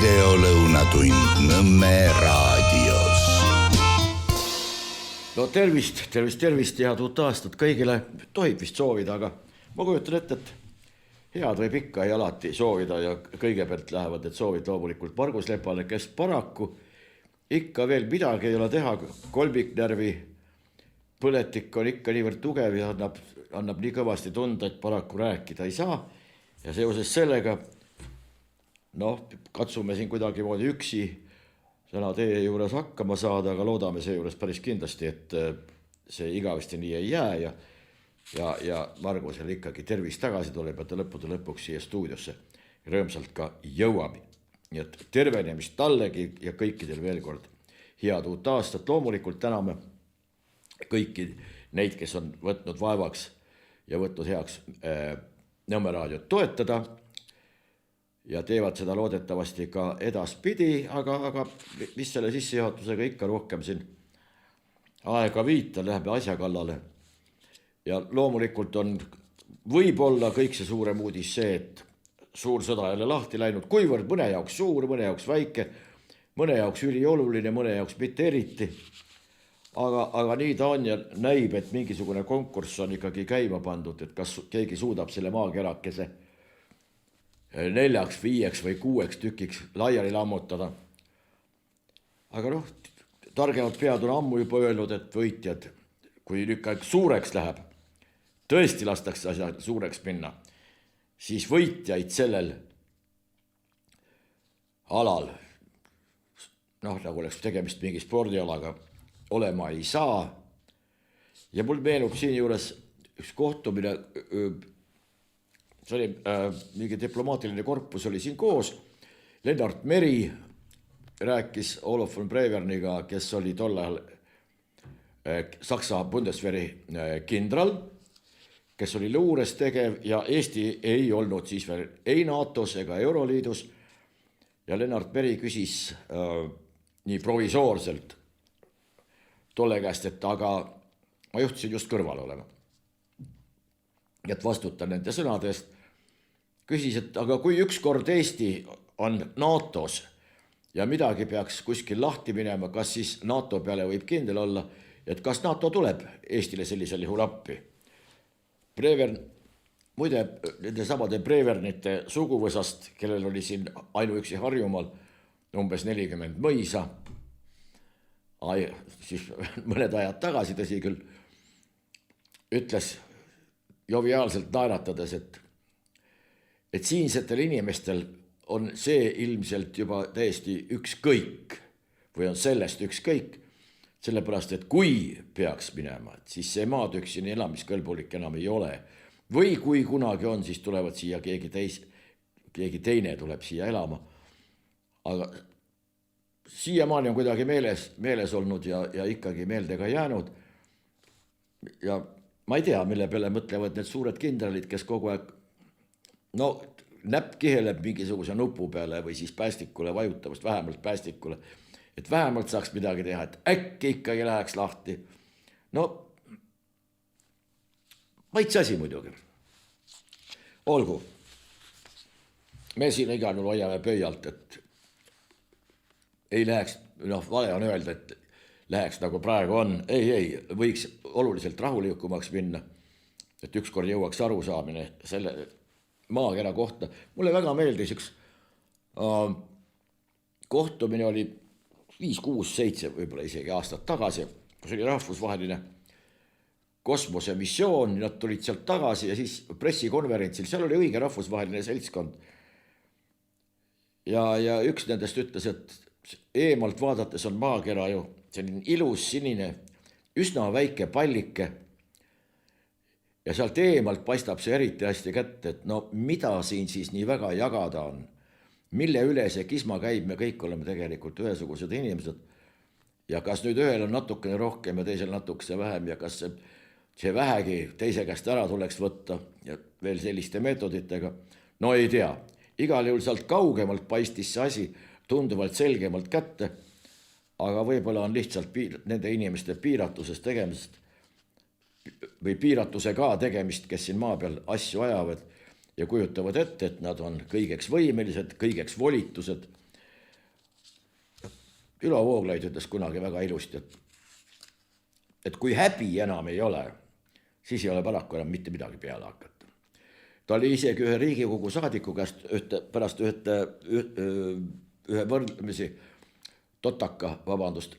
videolõunatund Nõmme raadios. No tervist, head uut aastat kõigile. Tohib vist soovida, aga ma kujutan ette, et head võib ikka ja alati soovida ja kõigepealt lähevad need soovid loomulikult Margus Lepale, kes paraku ikka veel midagi ei ole teha. Kolmiknärvi põletik on ikka niivõrd tugev ja annab nii kõvasti tunda, et paraku rääkida ei saa. Ja seoses sellega, katsume siin kuidagi moodi üksi täna teie juures hakkama saada, aga loodame seejuures päris kindlasti, et see igavesti nii ei jää ja Margusel ikkagi tervis tagasi tuleb, et ta lõppude lõpuks siia stuudiosse rõõmsalt ka jõuab. Nii et tervenemist tallegi ja kõikidel veel kord head uut aastat. Loomulikult täname kõiki neid, kes on võtnud vaevaks ja võtnud heaks Nõmme raadiot toetada ja teevad seda loodetavasti ka edaspidi, aga mis selle sissejuhatusega ikka rohkem siin aega viita, läheb asja kallale. Ja loomulikult on võib-olla kõik see suurem uudis see, et suur sõda jälle lahti läinud, kuivõrd mõne jaoks suur, mõne jaoks väike, mõne jaoks ülioluline, mõne jaoks mitte eriti. Aga nii ta on ja näib, et mingisugune konkurss on ikkagi käima pandud, et kas keegi suudab selle maakerakese 4, 5 või 6 tükiks laiali lammutada. Aga targemad pead on ammu juba öelnud, et võitjad, kui ikka suureks läheb, tõesti lastakse asja suureks minna, siis võitjaid sellel alal, nagu oleks tegemist mingi spordialaga, olema ei saa. Ja mul meenub siin juures üks kohtumine, see oli mingi diplomaatiline korpus oli siin koos. Lennart Meri rääkis Olof von Breverniga, kes oli tol ajal Saksa Bundeswehri kindral, kes oli luures tegev ja Eesti ei olnud siis veel ei NATOs ega Euroliidus. Ja Lennart Meri küsis nii provisoorselt tolle käest, et aga ma juhtusin just kõrval olema. Et vastutan nende sõnade eest. Küsis, et aga kui ükskord Eesti on NATOs ja midagi peaks kuskil lahti minema, kas siis NATO peale võib kindel olla, et kas NATO tuleb Eestile sellisel juhul appi. Brevern, muide, nende samade Brevernite suguvõsast, kellel oli siin ainuüksi Harjumaal umbes 40 mõisa, siis mõned ajad tagasi, tõsi küll, ütles joviaalselt naeratades, et siinsetel inimestel on see ilmselt juba täiesti ükskõik või on sellest ükskõik, sellepärast, et kui peaks minema, siis see maatükk siin elamiskõlbulik enam ei ole. Või kui kunagi on, siis tulevad siia keegi teine tuleb siia elama. Aga siiamaani on kuidagi meeles olnud ja ikkagi meeldega jäänud. Ja ma ei tea, mille peale mõtlevad need suured kindralid, kes kogu aeg näpp kiheleb mingisuguse nupu peale või siis päästikule vajutavast, vähemalt päästikule, et vähemalt saaks midagi teha, et äkki ikkagi läheks lahti. Maitse asi muidugi. Olgu. Me siin igal juhul hoiame pöialt, et ei läheks, vale on öelda, et läheks nagu praegu on. Ei, võiks oluliselt rahulikumaks minna, et ükskord jõuaks arusaamine selle maakera kohta. Mulle väga meeldis üks kohtumine oli 5, 6, 7 võib-olla isegi aastat tagasi, kus oli rahvusvaheline kosmosemissioon, nad tulid sealt tagasi ja siis pressikonverentsil, seal oli õige rahvusvaheline seltskond. Ja üks nendest ütles, et eemalt vaadates on maakera ju selline ilus sinine, üsna väike pallike ja sealt eemalt paistab see eriti hästi kätte, et mida siin siis nii väga jagada on, mille üle see kisma käib, me kõik oleme tegelikult ühesugused inimesed ja kas nüüd ühel on natukene rohkem ja teisel natukese vähem ja kas see vähegi teise käest ära tuleks võtta ja veel selliste meetoditega, ei tea. Igal juhul sealt kaugemalt paistis see asi tunduvalt selgemalt kätte, aga võib-olla on lihtsalt nende inimeste piiratusest tegemisest või piiratusega tegemist, kes siin maa peal asju ajavad ja kujutavad ette, et nad on kõigeks võimelised, kõigeks volitused Ülo Vooglaid ütles kunagi väga ilusti, et kui häbi enam ei ole, siis ei ole paraku enam mitte midagi peale hakata. Ta oli isegi ühe Riigikogu saadiku käest pärast ühe võrdlemisi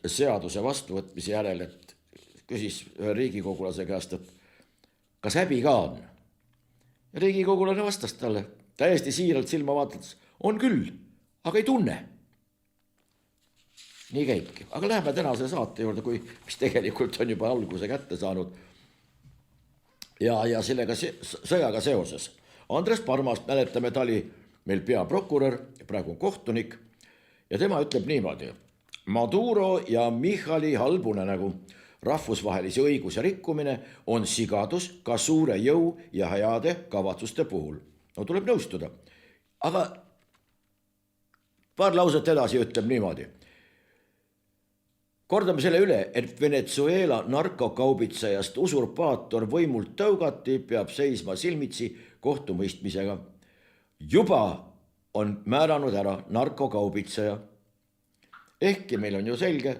seaduse vastuvõtmise järel, et küsis ühe riigikogulase käest, et kas häbi ka on? Ja riigikogulane vastas talle täiesti siiralt silma vaatades, on küll, aga ei tunne. Nii käibki. Aga läheme tänase saate juurde, mis tegelikult on juba alguse kätte saanud. Ja sellega sõjaga seoses. Andres Parmast mäletame, ta oli meil peaprokurör, praegu on kohtunik, ja tema ütleb niimoodi. Maduro ja Michali halbune nagu rahvusvahelise õiguse rikkumine on sigadus ka suure jõu ja heade kavatsuste puhul. No tuleb nõustuda. Aga paar lauset edasi ütleb niimoodi. Kordame selle üle, et Venezuela narkokaubitsejast usurpaator võimult tõugati, peab seisma silmitsi kohtumõistmisega. Juba on määranud ära narkokaubitseja. Ehkki meil on ju selge,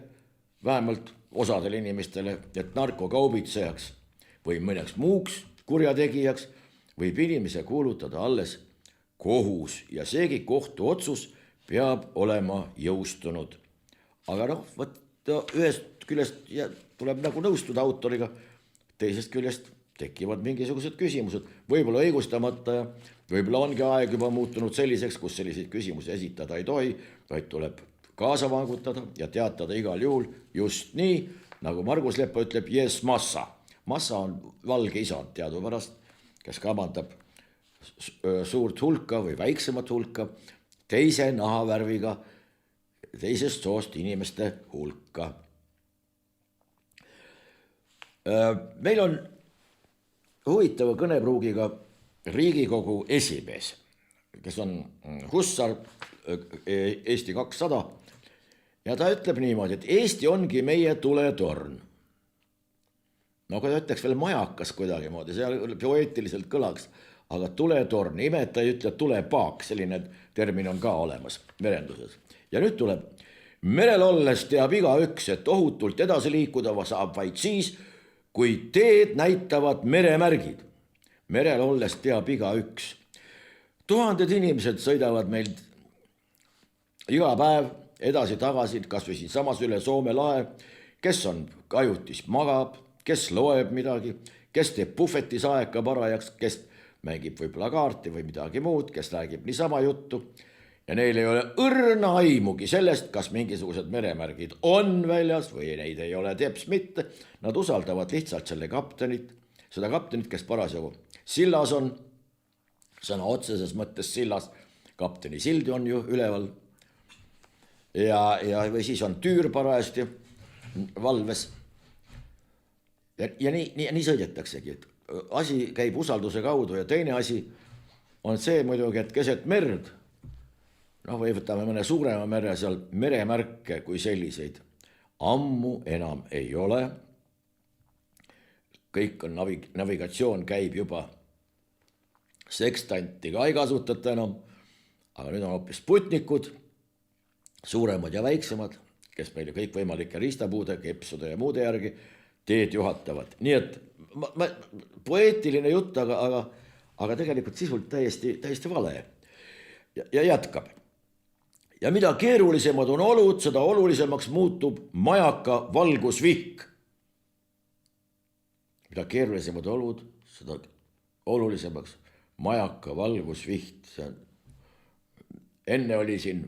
vähemalt osadele inimestele, et narkokaubitsejaks või mõneks muuks kurjategijaks võib inimese kuulutada alles kohus ja seegi kohtu otsus peab olema jõustunud. Aga ühest küljest tuleb nagu nõustuda autoriga, teisest küljest tekivad mingisugused küsimused, võib-olla õigustamata ja võib-olla ongi aeg juba muutunud selliseks, kus selliseid küsimusi esitada ei tohi, vaid tuleb kaasa vangutada ja teatada igal juhul just nii, nagu Margus Leppa ütleb, yes massa. Massa on valge isand teadupärast, kes kamandab suurt hulka või väiksemat hulka teise nahavärviga teisest soost inimeste hulka. Meil on huvitava kõnepruugiga Riigikogu esimees, kes on Hussar, Eesti 200, ja ta ütleb niimoodi, et Eesti ongi meie tuletorn. No kui ta ütleks veel majakas kuidagi moodi, see poeetiliselt kõlaks, aga tuletorn, imeta ei ütle tulepaak, selline termin on ka olemas merenduses. Ja nüüd tuleb, merel olles teab igaüks, et ohutult edasi liikuda saab vaid siis, kui teed näitavad meremärgid. Merel olles teab igaüks. Tuhanded inimesed sõidavad meil iga päev edasi-tagasi, kas või siin samas üle Soome lae, kes on kajutis magab, kes loeb midagi, kes teeb puhvetis aega parajaks, kes mängib võib-olla kaarti või midagi muud, kes räägib niisama juttu. Ja neil ei ole õrna aimugi sellest, kas mingisugused meremärgid on väljas või neid ei ole teps mitte. Nad usaldavad lihtsalt seda kaptenit, kes parasjagu sillas on, sõna otseses mõttes sillas, kapteni sildi on ju üleval. Ja või siis on tüür parajasti valves. Ja nii sõidetaksegi, et asi käib usalduse kaudu ja teine asi on see muidugi, et keset merd, või võtame mõne suurema mere seal, meremärke kui selliseid ammu enam ei ole. Kõik on navigatsioon käib juba, sekstanti ka ei kasutata enam, aga nüüd on hoopis Sputnikud, suuremad ja väiksemad, kes meile kõik võimalike riistapuude, kepsude ja muude järgi teed juhatavad. Nii et poeetiline jutt, aga tegelikult sisult täiesti vale. Ja jätkab. Ja mida keerulisemad on olud, seda olulisemaks muutub majaka valgusvihk. Mida keerulisemad olud, seda olulisemaks majaka valgusviht. Enne oli siin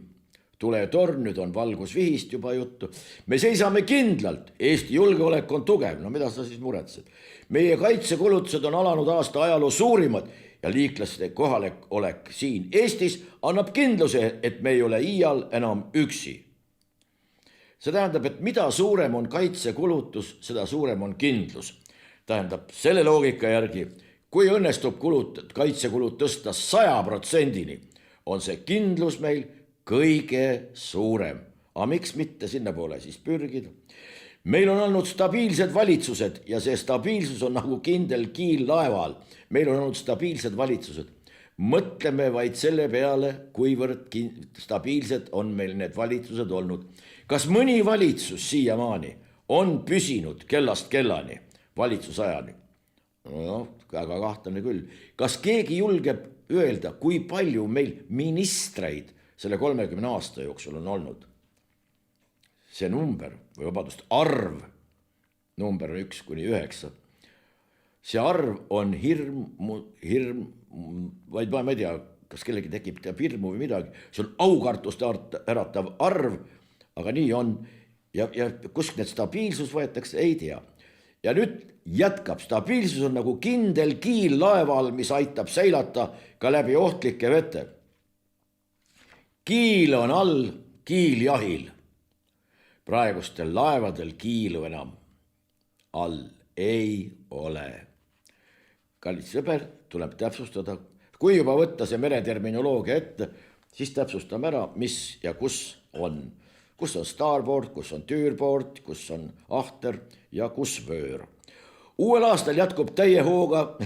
tuletorn, nüüd on valgusvihist juba juttu. Me seisame kindlalt, Eesti julgeolek on tugev, no mida sa siis muretsed? Meie kaitsekulutused on alanud aasta ajaloo suurimad ja liiklaste kohalolek siin Eestis annab kindluse, et me ei ole iial enam üksi. See tähendab, et mida suurem on kaitsekulutus, seda suurem on kindlus. Tähendab, selle loogika järgi, kui õnnestub kaitsekulud tõsta 100%, on see kindlus meil kõige suurem. Aga miks mitte sinna poole siis pürgida? Meil on olnud stabiilsed valitsused ja see stabiilsus on nagu kindel kiil laeval. Meil on olnud stabiilsed valitsused. Mõtleme vaid selle peale, kuivõrd stabiilsed on meil need valitsused olnud. Kas mõni valitsus siiamaani on püsinud kellast kellani valitsusajani? No, väga kahtlane küll. Kas keegi julgeb öelda, kui palju meil ministreid selle 30 aasta jooksul on olnud? See number, või vabandust, arv, number on 1–9. See arv on hirm, vaid ma ei tea, kas kellegi tekib hirmu või midagi. See on aukartust äratav arv, aga nii on. Ja kust need stabiilsus võetakse, ei tea. Ja nüüd jätkab. Stabiilsus on nagu kindel kiil laeval, mis aitab seilata ka läbi ohtlike vete. Kiil on all, kiil jahil. Praegustel laevadel kiilu enam all ei ole. Kallid sõber, tuleb täpsustada. Kui juba võtta see mereterminoloogia ette, siis täpsustame ära, mis ja kus on. Kus on starboard, kus on tüürboard, kus on ahter ja kus vöör. Uuel aastal jätkub täie hooga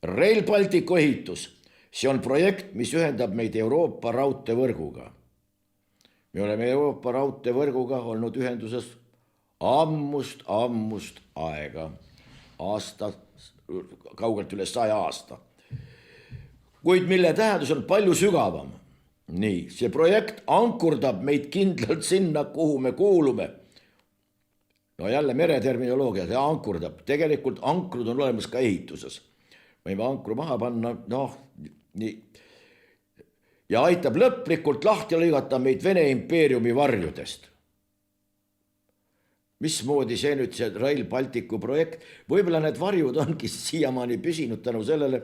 Rail Balticu ehitus. See on projekt, mis ühendab meid Euroopa raudteevõrguga. Me oleme Euroopa raudteevõrguga olnud ühenduses ammust aega. Aasta, kaugelt üle 100 aasta. Kuid mille tähendus on palju sügavam. Nii, see projekt ankurdab meid kindlalt sinna, kuhu me kuulume. No jälle mereterminoloogia, see ankurdab. Tegelikult ankrud on olemas ka ehituses. Võime ankru maha panna, nii. Ja aitab lõplikult lahti lõigata meid Vene impeeriumi varjudest. Mismoodi see nüüd see Rail Balticu projekt? Võib-olla need varjud ongi siiamaani püsinud tänu sellele,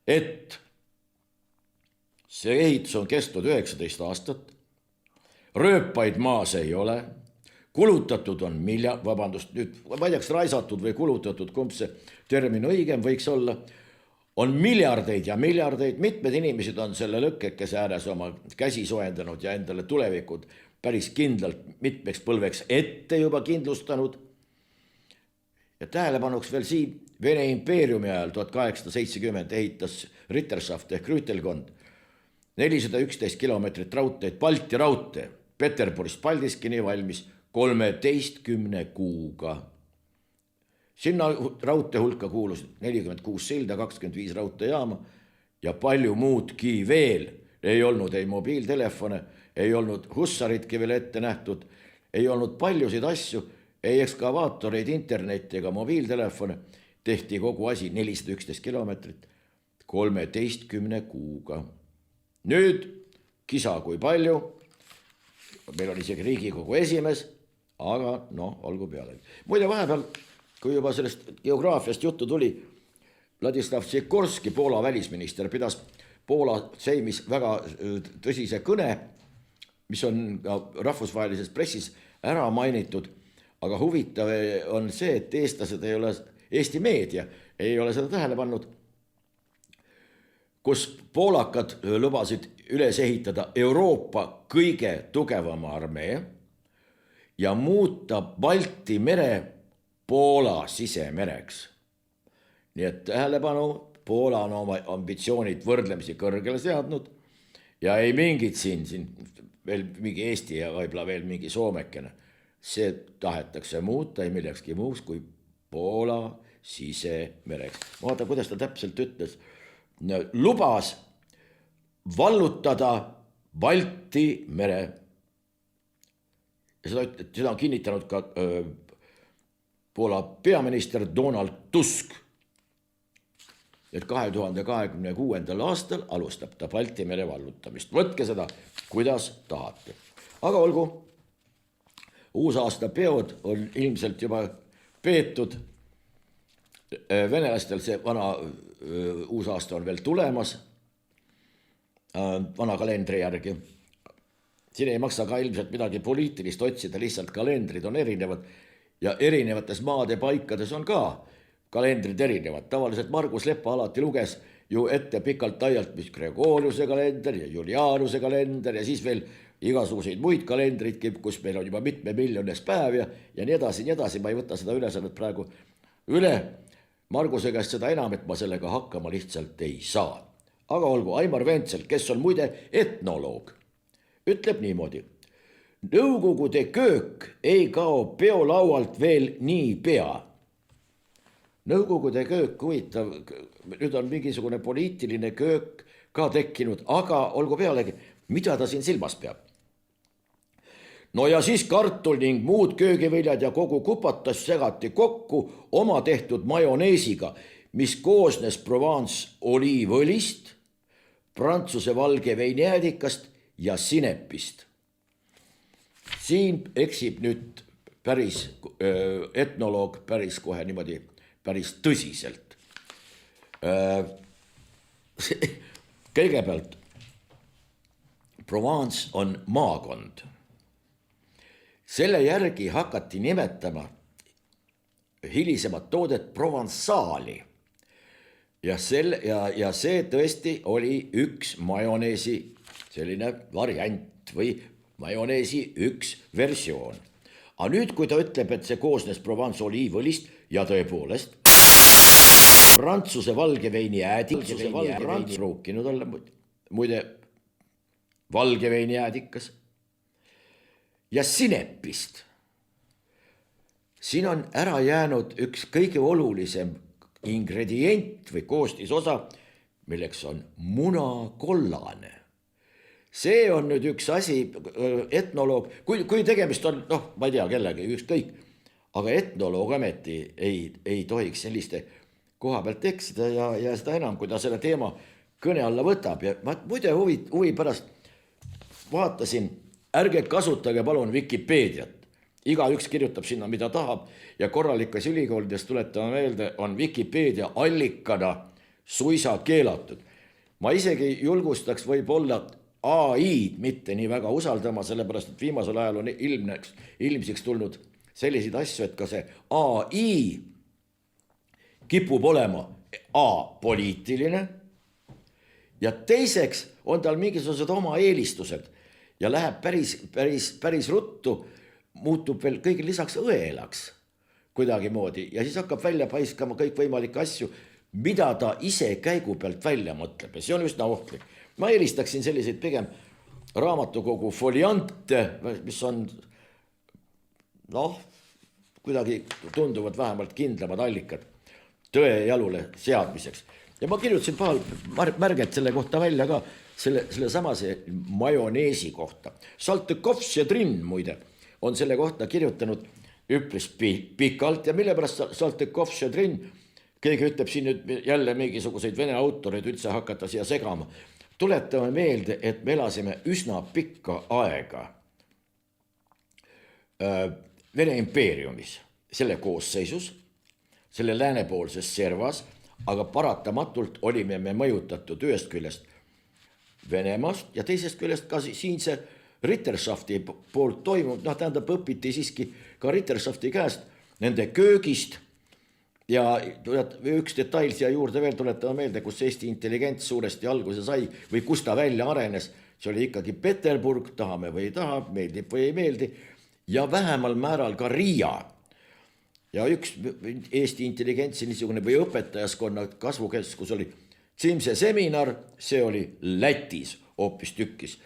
et see ehitus on kestnud 19 aastat, rööpaid maas ei ole, kulutatud on nüüd, ma ei teaks, raisatud või kulutatud, kumb see termin õigem võiks olla, on miljardeid ja miljardeid, mitmed inimesed on selle lõkkekese ääres oma käsi soendanud ja endale tulevikud päris kindlalt mitmeks põlveks ette juba kindlustanud. Ja tähelepanuks veel siin, Vene impeeriumi ajal 1870 ehitas Ritterschaft ehk Rüütelkond 411 kilomeetrit raudteed, Balti raudtee, Peterburist Paldiskini valmis 13 kuuga. Sinna raudtee hulka kuulus 46 silda, 25 raudteejaama ja palju muudki veel. Ei olnud ei mobiiltelefone, ei olnud hussaritki veel ette nähtud, ei olnud paljusid asju, ei ekskavaatoreid, internetti ega mobiiltelefone. Tehti kogu asi 411 kilomeetrit 13 kuuga. Nüüd kisa kui palju, meil on isegi Riigikogu esimees, aga olgu peale. Muide vahepeal, kui juba sellest geograafiast juttu tuli, Vladislav Sikorski, Poola välisminister, pidas Poola seimis väga tõsise kõne, mis on rahvusvahelises pressis ära mainitud, aga huvitav on see, et eestlased ei ole, Eesti meedia ei ole seda tähele pannud, kus poolakad lubasid üles ehitada Euroopa kõige tugevama armee ja muuta Balti mere Poola sisemereks. Nii et tähelepanu, Poola on oma ambitsioonid võrdlemisi kõrgele seadnud ja ei mingid siin veel mingi Eesti ja võib-olla veel mingi Soomekene. See tahetakse muuta ei millekski muus kui Poola sisemereks. Vaata, kuidas ta täpselt ütles. Lubas vallutada Balti mere. Ja seda on kinnitanud ka Poola peaminister Donald Tusk, et 2026. aastal alustab ta Balti mere vallutamist. Võtke seda, kuidas tahate. Aga olgu, uusaasta-peod on ilmselt juba peetud. Venelastel see vana uusaasta on veel tulemas, vana kalendri järgi. Siin ei maksa ka ilmselt midagi poliitilist otsida, lihtsalt kalendrid on erinevad ja erinevates maade paikades on ka kalendrid erinevad. Tavaliselt Margus Leppa alati luges ju ette pikalt aialt, mis Gregoriuse kalender ja Julianuse kalender ja siis veel igasuguseid muid kalendrid, kus meil on juba mitme miljones päev ja nii edasi, nii edasi. Ma ei võta seda ülesannet praegu üle. Marguse käest seda enam, et ma sellega hakkama lihtsalt ei saa. Aga olgu, Aimar Ventsel, kes on muide etnoloog, ütleb niimoodi. Nõukogude köök ei kao peolaualt veel nii pea. Nõukogude köök, huvitav, nüüd on mingisugune poliitiline köök ka tekkinud, aga olgu pealegi, mida ta siin silmas peab? No ja siis kartul ning muud köögiviljad ja kogu kupatas segati kokku oma tehtud majoneesiga, mis koosnes Provence oliivõlist, Prantsuse valge veinijäädikast ja sinepist. Siin eksib nüüd päris etnoloog päris kohe niimoodi päris tõsiselt. Kõigepealt, Provence on maakond. Selle järgi hakati nimetama hilisemat toodet provensaali. Ja see tõesti oli üks majoneesi selline variant või majoneesi üks versioon. Aga nüüd, kui ta ütleb, et see koosnes Provence oliivõlist ja tõepoolest Prantsuse valge veini jäädikas, ruukinud olla muide valge veini jäädikas ja sinepist. Siin on ära jäänud üks kõige olulisem ingredient või koostisosa, milleks on munakollane. See on nüüd üks asi, etnoloog, kui tegemist on, ma ei tea kellegi, ükskõik, aga etnoloog ameti ei tohiks selliste koha pealt eksida ja seda enam, kui ta selle teema kõne alla võtab. Ja ma muide huvi pärast vaatasin, ärge kasutage palun Vikipeediat. Iga üks kirjutab sinna, mida tahab ja korralikes ülikoolides tuletame meelde, on Wikipedia allikana suisa keelatud. Ma isegi julgustaks võib-olla AI-d mitte nii väga usaldama, sellepärast et viimasel ajal on ilmsiks tulnud selliseid asju, et ka see AI kipub olema poliitiline ja teiseks on tal mingisugused oma eelistused ja läheb päris ruttu, muutub veel kõigil lisaks õelaks kuidagimoodi ja siis hakkab välja paiskama kõik võimalikke asju, mida ta ise käigu pealt välja mõtleb ja see on üsna ohtlik. Ma eelistaksin selliseid pigem raamatukogu foliante, mis on kuidagi tunduvad vähemalt kindlamad allikad tõe jalule seadmiseks. Ja ma kirjutasin paar märget selle kohta välja ka, selle samase majoneesi kohta. Saltõkov-Štšedrin muide on selle kohta kirjutanud üpris pikalt ja mille pärast Saltõkov-Štšedrin, keegi ütleb siin nüüd jälle mingisuguseid vene autoreid üldse hakata siia segama. Tuletame meelde, et me elasime üsna pikka aega Vene impeeriumis, selle koosseisus, selle läänepoolses servas, aga paratamatult olime me mõjutatud ühest küljest Venemaast ja teisest küljest ka siinse Ritterschafti poolt toimub, tähendab õpiti siiski ka Ritterschafti käest nende köögist ja üks detail siia juurde veel tuletame meelde, kus Eesti intelligents suuresti alguse sai või kus ta välja arenes, see oli ikkagi Peterburg, tahame või ei taha, meeldib või ei meeldi ja vähemal määral ka Riia. Ja üks Eesti intelligentsi niisugune või õpetajaskonna kasvukeskus oli Cimse seminar, see oli Lätis hoopis tükkis.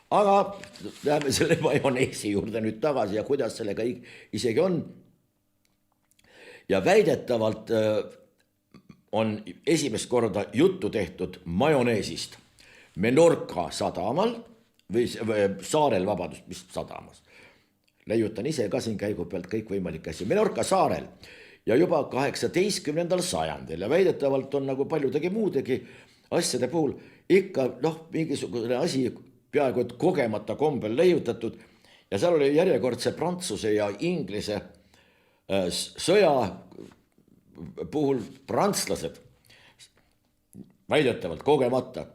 Aga läheme selle majoneesi juurde nüüd tagasi ja kuidas sellega isegi on. Ja väidetavalt on esimest korda juttu tehtud majoneesist Menorca sadamal või saarel, vabandust, mis sadamas. Leiutan ise ka siin käigu pealt kõik võimalik asju. Menorca saarel ja juba 18. sajandil ja väidetavalt on nagu paljudegi muudegi asjade puhul ikka mingisugune asi peaaegu et kogemata kombel leiutatud ja seal oli järjekordse Prantsuse ja Inglise sõja puhul prantslased väidetavalt kogemata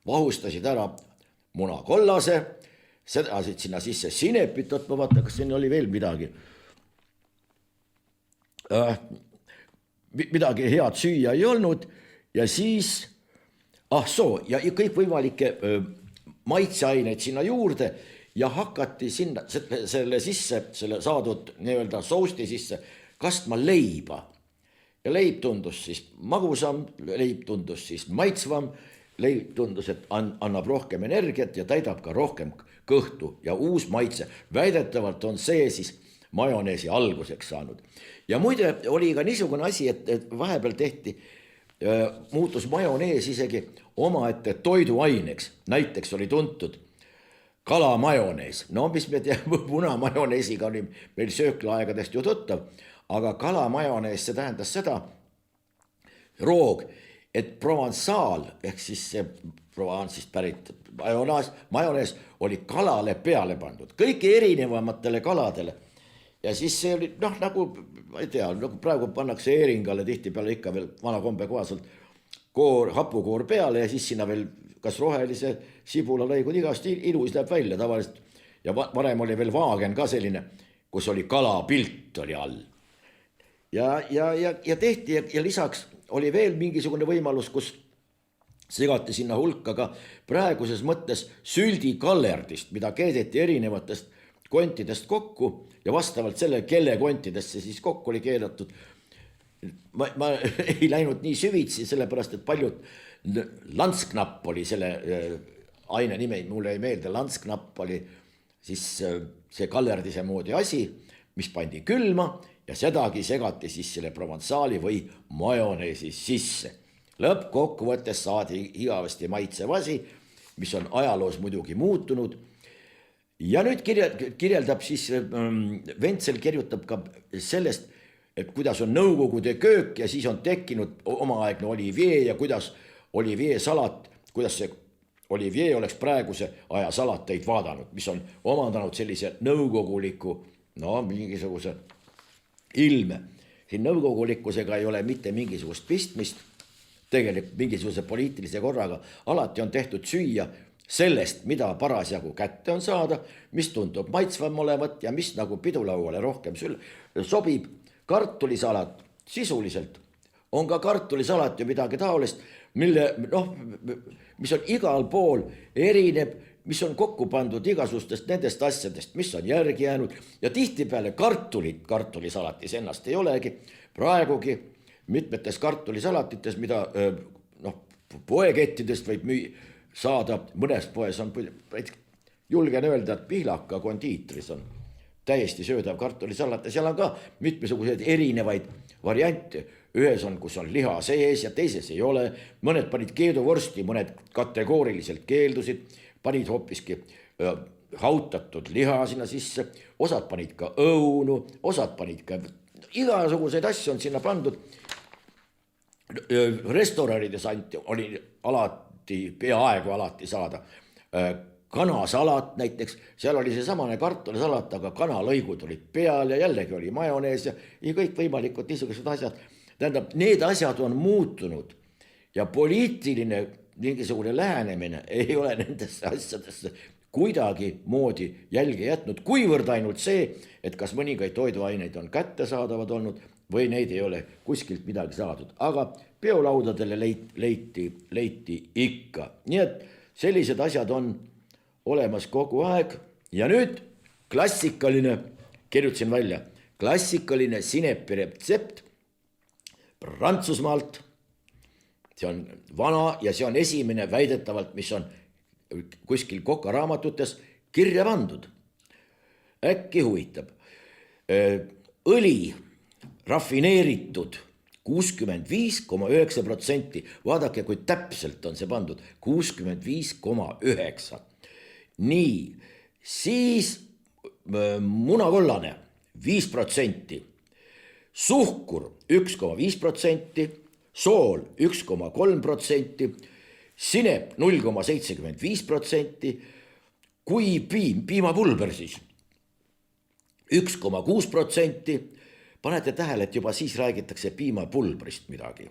vahustasid ära munakollase, sedasid sinna sisse sinepit, ma vaatan, kas siin oli veel midagi. Midagi head süüa ei olnud ja siis, ja kõik võimalikke maitseaineid sinna juurde ja hakati sinna selle sisse, selle saadud nii-öelda sousti sisse kastma leiba. ja leib tundus siis magusam, leib tundus siis maitsvam, leib tundus, et annab rohkem energiat ja täidab ka rohkem kõhtu ja uus maitse. Väidetavalt on see siis majoneesi alguseks saanud. Ja muide oli ka niisugune asi, et vahepeal muutus majonees isegi omaette toiduaineks. Näiteks oli tuntud kalamajonees. No mis me teame, punamajoneesiga oli meil sööklaaegadest ju tuttav, aga kalamajonees, see tähendas seda roog, et Provençal ehk siis see Provence'ist pärit majonees oli kalale peale pandud, kõige erinevamatele kaladele. Ja siis see oli, nagu, ma ei tea, nagu praegu pannakse eringale tihtipeale ikka veel vana kombe kohaselt hapukoor peale ja siis sinna veel kas rohelise sibulalõigud igast ilus läheb välja tavaliselt. Ja varem oli veel vaagen ka selline, kus oli kalapilt oli all. Ja tehti ja lisaks oli veel mingisugune võimalus, kus segati sinna hulka ka praeguses mõttes süldikallerdist, mida keedeti erinevatest kontidest kokku ja vastavalt selle, kelle kontidesse siis kokku oli keedatud. Ma ei läinud nii süvitsi, sellepärast, et paljud lantsknapp oli selle aine nime, mulle ei meelde, lantsknapp oli siis see kallerdise moodi asi, mis pandi külma ja sedagi segati siis selle Provençali või majoneesi sisse. Lõppkokkuvõttes saadi igavesti maitsev asi, mis on ajaloos muidugi muutunud. Ja nüüd kirjeldab siis, Ventsel kirjutab ka sellest, et kuidas on nõukogude köök ja siis on tekkinud omaaegne olivier ja kuidas olivier salat, kuidas see olivier oleks praeguse aja salateid vaadanud, mis on omandanud sellise nõukoguliku, mingisuguse ilme. Siin nõukogulikkusega ei ole mitte mingisugust pistmist, tegelikult mingisuguse poliitilise korraga. Alati on tehtud süüa sellest, mida parasjagu kätte on saada, mis tundub maitsvam olevat ja mis nagu pidulauale rohkem sobib. Kartulisalat sisuliselt on ka kartulisalat ja midagi taolist, mis on igal pool erineb, mis on kokku pandud igasugustest nendest asjadest, mis on järgi jäänud ja tihtipeale kartulisalatis ennast ei olegi. Praegugi mitmetes kartulisalatites, mida poekettidest võib saada, mõnes poes on, julgen öelda, et Pihlaka kondiitris on täiesti söödav kartulisalat ja seal on ka mitmesuguseid erinevaid variante. Ühes on, kus on liha sees ja teises ei ole. Mõned panid keeduvorsti, mõned kategooriliselt keeldusid, panid hoopiski hautatud liha sinna sisse, osad panid ka õunu, osad panid ka igasuguseid asju on sinna pandud. Restoranides oli alati, peaaegu alati saada kanasalat näiteks, seal oli see samane kartulisalat, aga kanalõigud olid peal ja jällegi oli majonees ja kõik võimalikud niisugused asjad. Tähendab, need asjad on muutunud ja poliitiline mingisugune lähenemine ei ole nendesse asjadesse kuidagi moodi jälge jätnud, kuivõrd ainult see, et kas mõningaid toiduaineid on kättesaadavad olnud või neid ei ole kuskilt midagi saadud. Aga peolaudadele leiti ikka. Nii et sellised asjad on olemas kogu aeg ja nüüd klassikaline, kirjutasin välja, klassikaline sinepi retsept Prantsusmaalt. See on vana ja see on esimene väidetavalt, mis on kuskil kokaraamatutes kirja pandud. Äkki huvitab. Õli rafineeritud 65,9%. Vaadake, kui täpselt on see pandud. 65,9%. Nii, siis munakollane 5%, suhkur 1,5%, sool 1,3%, sinep 0,75%, kui piimapulber siis 1,6%. Panete tähele, et juba siis räägitakse piimapulbrist midagi.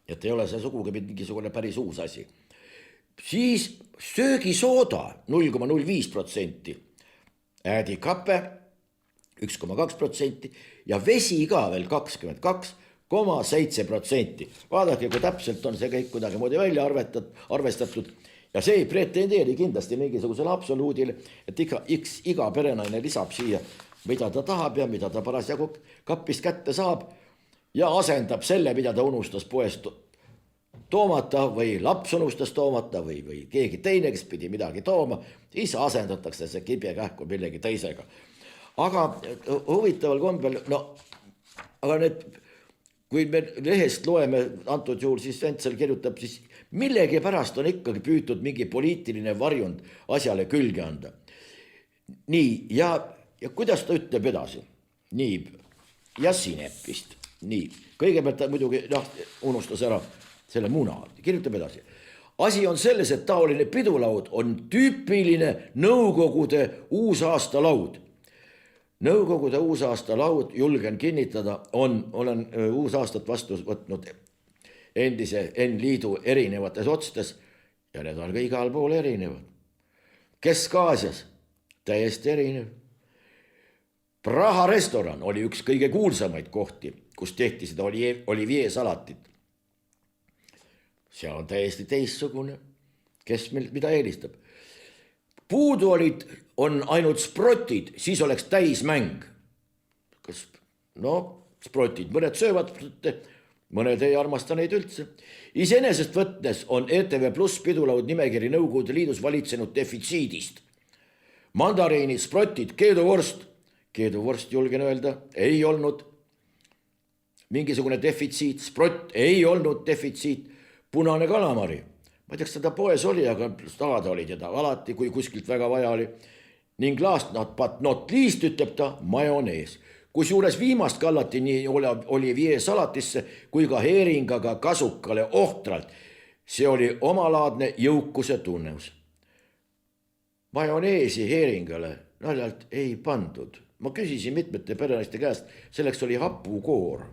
Et ei ole see sugugi mingisugune päris uus asi. Siis söögisooda 0,05%, äädikape 1,2% ja vesi ka veel 22,7%. Vaadake, kui täpselt on see kõik kuidagi moodi välja arvestatud ja see ei pretendeeri kindlasti mingisugusele absoluudile, et iga perenaine lisab siia, mida ta tahab ja mida ta parasjagu kappist kätte saab. ja asendab selle, mida ta unustas poest toomata või laps unustas toomata või keegi teine, kes pidi midagi tooma, siis asendatakse see kibekähku millegi teisega. Aga huvitaval kombel, no, aga need, kui me lehest loeme, antud juhul siis Ventsel kirjutab, siis millegi pärast on ikkagi püütud mingi poliitiline varjund asjale külge anda. Nii, ja kuidas ta ütleb edasi? Nii, ja Sinepist. Nii, kõigepealt ta muidugi unustas ära selle muna, kirjutab edasi. Asi on selles, et taoline pidulaud on tüüpiline Nõukogude uusaastalaud. Nõukogude uusaastalaud, julgen kinnitada, olen uusaastat vastu võtnud endise N-liidu erinevates otstes ja need on ka igal pool erinevad. Kesk-Aasias täiesti erinev. Praha restoran oli üks kõige kuulsamaid kohti, kus tehti seda Olivier salatit. Seal on täiesti teistsugune, kes mida eelistab. Puudu on ainult sprotid, siis oleks täismäng. Sprotid, mõned söövad, mõned ei armasta neid üldse. Iseenesest võtnes on ETV Plus pidulaud nimekiri Nõukogude Liidus valitsenud defitsiidist. Mandariinid, sprotid, keeduvorst julgen öelda, ei olnud mingisugune defitsiit, sprott ei olnud defitsiit, punane kalamari. Ma ei tea, kas teda poes oli, aga saada oli teda alati, kui kuskilt väga vaja oli. Ning last not least ütleb ta majonees. Kusjuures viimast kallati nii Olivier salatisse kui ka heeringaga kasukale ohtralt. See oli omalaadne jõukuse tunnus. Majoneesi heeringale naljalt ei pandud. Ma küsisin mitmete perenaiste käest, selleks oli hapukoor.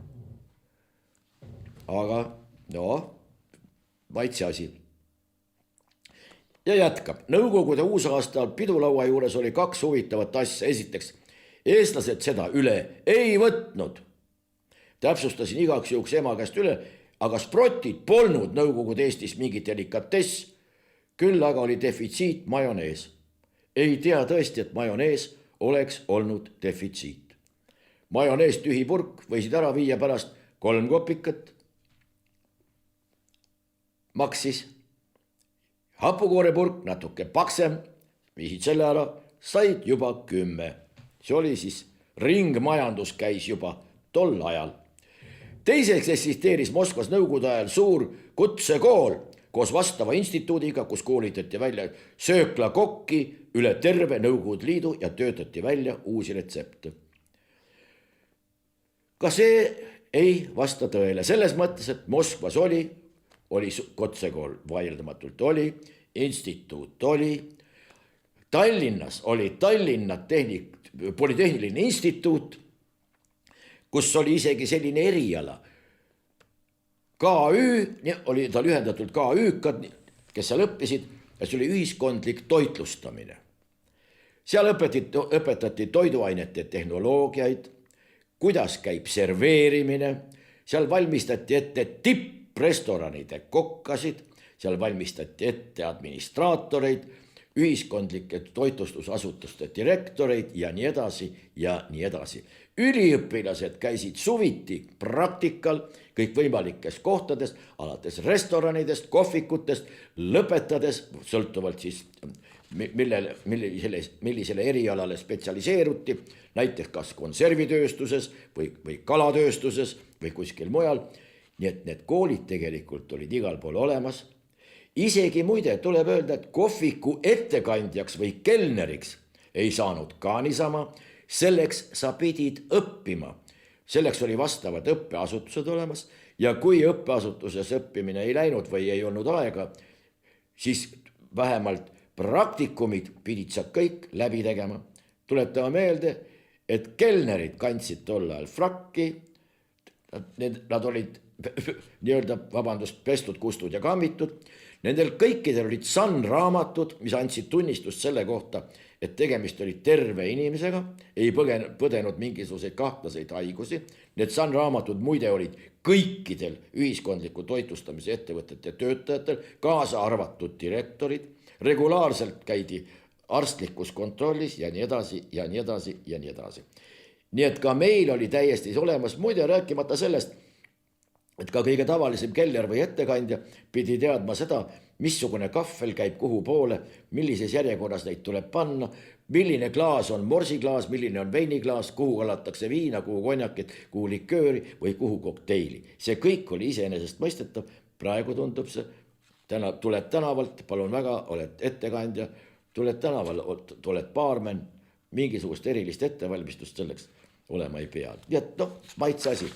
Aga maitse asi. Ja jätkab. Nõukogude uusaastal pidulaua juures oli 2 huvitavat asja. Esiteks, eestlased seda üle ei võtnud. Täpsustasin igaks juhuks ema käest üle, aga sprotid polnud Nõukogude Eestis mingi delikatess, küll aga oli defitsiit majonees. Ei tea tõesti, et majonees oleks olnud defitsiit. Majonees tühi purk võisid ära viia pärast 3 kopikat. Maksis hapukoorepurk natuke paksem, viisid selle ära, said juba 10. See oli siis ringmajandus käis juba tol ajal. Teiseks eksisteeris Moskvas Nõukogude ajal suur kutsekool koos vastava instituudiga, kus koolitati välja sööklakokki üle terve Nõukogude Liidu ja töötati välja uusi retsepte. Ka see ei vasta tõele. Selles mõttes, et Moskvas oli kutsekool vaieldamatult oli, instituut oli, Tallinnas oli Tallinna Polütehniline instituut, kus oli isegi selline eriala. KÜ, oli ta lühendatult KÜ-kad, kes seal õppisid, ja see oli ühiskondlik toitlustamine. Seal õpetati toiduainete tehnoloogiaid, kuidas käib serveerimine, seal valmistati ette tipprestoranide kokkasid, seal valmistati ette administraatoreid, ühiskondlike toitlustusasutuste direktoreid ja nii edasi ja nii edasi. Üliõpilased käisid suviti praktikal kõikvõimalikes kohtades, alates restoranidest, kohvikutest, lõpetades, sõltuvalt siis millisele erialale spetsialiseeruti, näiteks kas konservitööstuses või kalatööstuses või kuskil mujal. Nii et need koolid tegelikult olid igal pool olemas. Isegi muide tuleb öelda, et kohviku ettekandjaks või kelneriks ei saanud ka niisama, selleks sa pidid õppima. Selleks oli vastavad õppeasutused olemas ja kui õppeasutuses õppimine ei läinud või ei olnud aega, siis vähemalt praktikumid pidid sa kõik läbi tegema. Tuletame meelde, et kelnerid kandsid tol ajal frakki, nad olid pestud, kustud ja kammitud. Nendel kõikidel olid SAN-raamatud, mis andsid tunnistust selle kohta, et tegemist oli terve inimesega, ei põdenud mingisuguseid kahtlaseid haigusi. Need SAN-raamatud muide olid kõikidel ühiskondliku toitlustamise ettevõtete töötajatel, kaasa arvatud direktorid, regulaarselt käidi arstlikus kontrollis ja nii edasi ja nii edasi ja nii edasi. Nii et ka meil oli täiesti olemas, muide rääkimata sellest, et ka kõige tavalisem keller või ettekandja pidi teadma seda, missugune kahvel käib kuhu poole, millises järjekorras neid tuleb panna, milline klaas on morsiklaas, milline on veiniklaas, kuhu alatakse viina, kuhu konjakit, kuhu likööri või kuhu kokteili. See kõik oli iseenesest mõistetav, praegu tundub see, tuled tänavalt, palun väga, oled ettekandja, tuled tänaval, oled baarmen, mingisugust erilist ettevalmistust selleks olema ei pea. Nii et noh, maitse asi.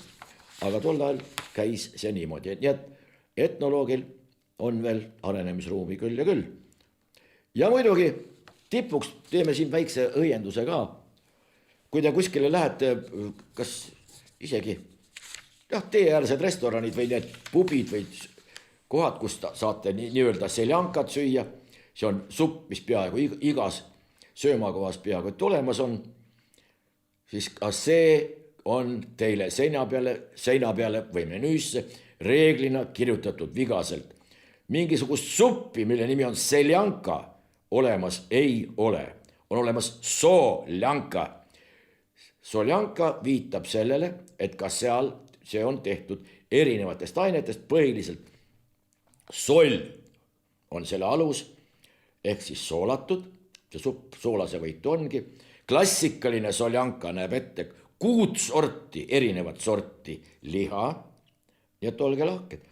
Aga tol ajal käis see niimoodi, nii et etnoloogil on veel arenemisruumi küll ja küll. Ja muidugi tipuks teeme siin väikse õienduse ka. Kui te kuskile lähete, kas isegi teeäärsed restoranid või need pubid või kohad, kus saate nii-öelda seljankat süüa, see on supp, mis peaaegu igas söömakohas peaaegu et olemas on, siis ka see on teile seina peale või menüüsse reeglina kirjutatud vigaselt. Mingisugust suppi, mille nimi on seljanka, olemas ei ole. On olemas soljanka. Soljanka viitab sellele, et ka seal see on tehtud erinevatest ainetest, põhiliselt soll on selle alus, ehk siis soolatud, see supp soolase võitu ongi. Klassikaline soljanka näeb ette 6 sorti, erinevat sorti liha, nii et olge lahked.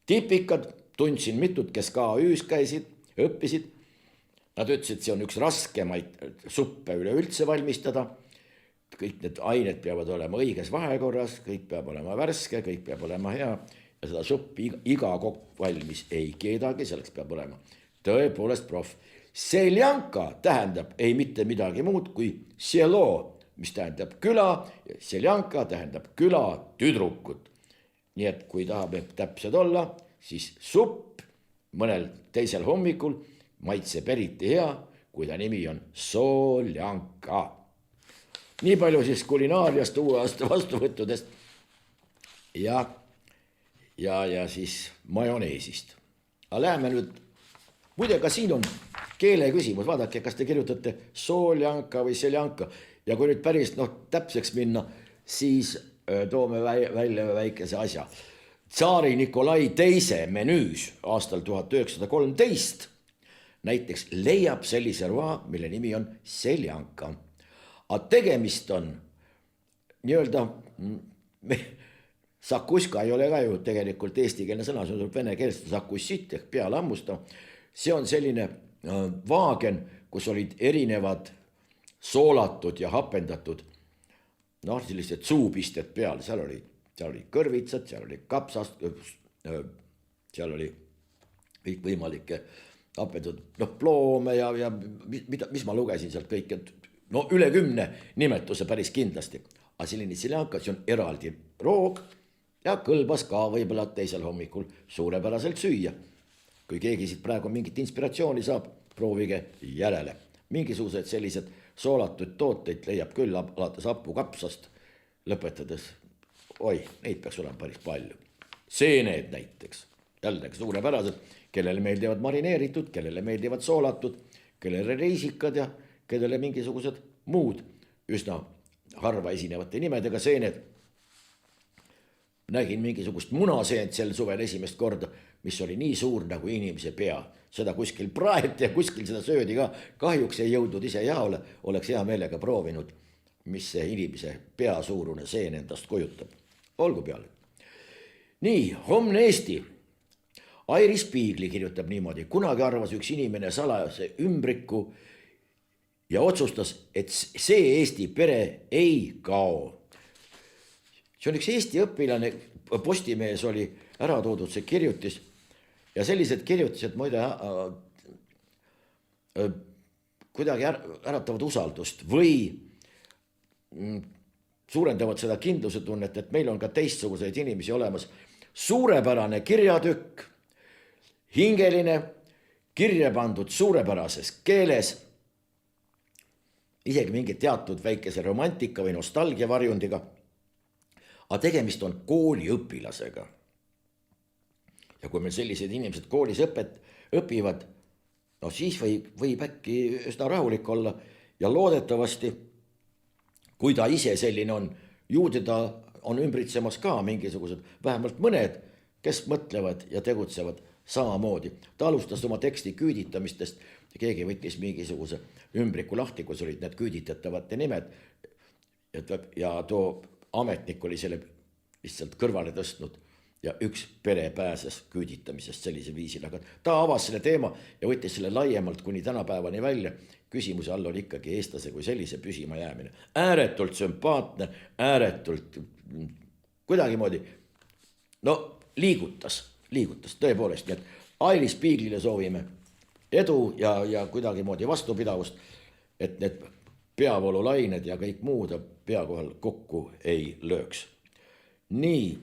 Tipikad, tundsin mitut, kes KÜ-s käisid, õppisid. Nad ütlesid, et see on üks raskemaid suppe üleüldse valmistada. Kõik need ained peavad olema õiges vahekorras, kõik peab olema värske, kõik peab olema hea. Ja seda suppi iga kokk valmis ei keedagi, selleks peab olema tõepoolest proff. Seljanka tähendab ei mitte midagi muud kui selo, mis tähendab küla, ja seljanka tähendab küla tüdrukut. Nii et kui tahame täpsed olla, siis supp mõnel teisel hommikul maitseb eriti hea, kui ta nimi on soljanka. Nii palju siis kulinaariast uue aasta vastuvõttudest ja siis majoneesist. Aga läheme nüüd, muide ka siin on keele küsimus, vaadake, kas te kirjutate soljanka või seljanka. Ja kui nüüd päris täpseks minna, siis toome välja väikese asja. Tsaari Nikolai II menüüs aastal 1913 näiteks leiab sellise roa, mille nimi on seljanka. Aga tegemist on nii-öelda, sakuska ei ole ka ju tegelikult eestikeelne sõna, see on vene keelest sakussit ehk peale hammusta. See on selline vaagen, kus olid erinevad soolatud ja hapendatud, sellised suupisted peal, seal oli kõrvitsad, seal oli kapsast, seal oli kõik võimalikke hapendatud ploome ja mis ma lugesin sealt kõik, üle 10 nimetuse päris kindlasti. Aga selline seljanka, see on eraldi roog ja kõlbas ka võib-olla teisel hommikul suurepäraselt süüa. Kui keegi siit praegu mingit inspiratsiooni saab, proovige järele. Mingisugused sellised soolatud tooteid leiab küll alates hapukapsast lõpetades. Neid peaks olema päris palju. Seened näiteks, jällegi suurepärased, kellele meeldivad marineeritud, kellele meeldivad soolatud, kellele reisikad ja kellele mingisugused muud üsna harva esinevate nimedega seened. Nägin mingisugust munaseent sel suvel esimest korda, mis oli nii suur nagu inimese pea. Seda kuskil praeti ja kuskil seda söödi ka. Kahjuks ei jõudnud ise jaole, oleks hea meelega proovinud, mis see inimese pea suurune seen endast kujutab. Olgu peale. Nii, homne Eesti. Airi Spiigli kirjutab niimoodi. Kunagi arvas üks inimene salajase ümbriku ja otsustas, et see Eesti pere ei kao. See on üks Eesti õpilane, Postimehes oli ära toodud see kirjutis ja sellised kirjutised muide kuidagi äratavad usaldust või suurendavad seda kindluse tunnet, et meil on ka teistsuguseid inimesi olemas. Suurepärane kirjatükk, hingeline, kirja pandud suurepärases keeles, isegi mingi teatud väikese romantika või nostalgia varjundiga. Aga tegemist on kooliõpilasega. Ja kui meil sellised inimesed koolis õpivad, siis võib äkki üsna rahulik olla ja loodetavasti, kui ta ise selline on, ju teda on ümbritsemas ka mingisugused, vähemalt mõned, kes mõtlevad ja tegutsevad samamoodi. Ta alustas oma teksti küüditamistest ja keegi võttis mingisuguse ümbriku lahti, kus olid need küüditatavate nimed. Ja too ametnik oli selle lihtsalt kõrvale tõstnud ja üks pere pääses küüditamisest sellise viisil, aga ta avas selle teema ja võttis selle laiemalt kuni tänapäevani välja. Küsimuse all oli ikkagi eestlase kui sellise püsima jäämine. Ääretult sümpaatne, ääretult kuidagimoodi, no liigutas tõepoolest. Nii et Ailis Piiglile soovime edu ja kuidagimoodi vastupidavust, et need peavoolulained ja kõik muud pea kohal kokku ei lööks. Nii,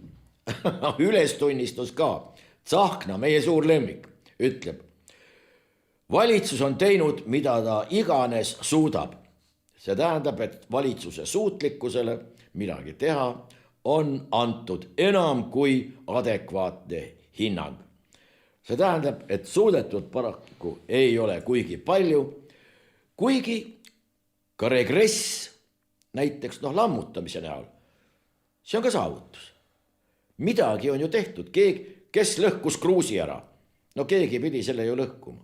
ülestunnistus ka. Tsahkna, meie suur lemmik, ütleb: valitsus on teinud, mida ta iganes suudab. See tähendab, et valitsuse suutlikkusele midagi teha on antud enam kui adekvaatne hinnang. See tähendab, et suudetud paraku ei ole kuigi palju, kuigi ka regress näiteks lammutamise näol. See on ka saavutus. Midagi on ju tehtud. Kes lõhkus Kruusi ära? No keegi pidi selle ju lõhkuma.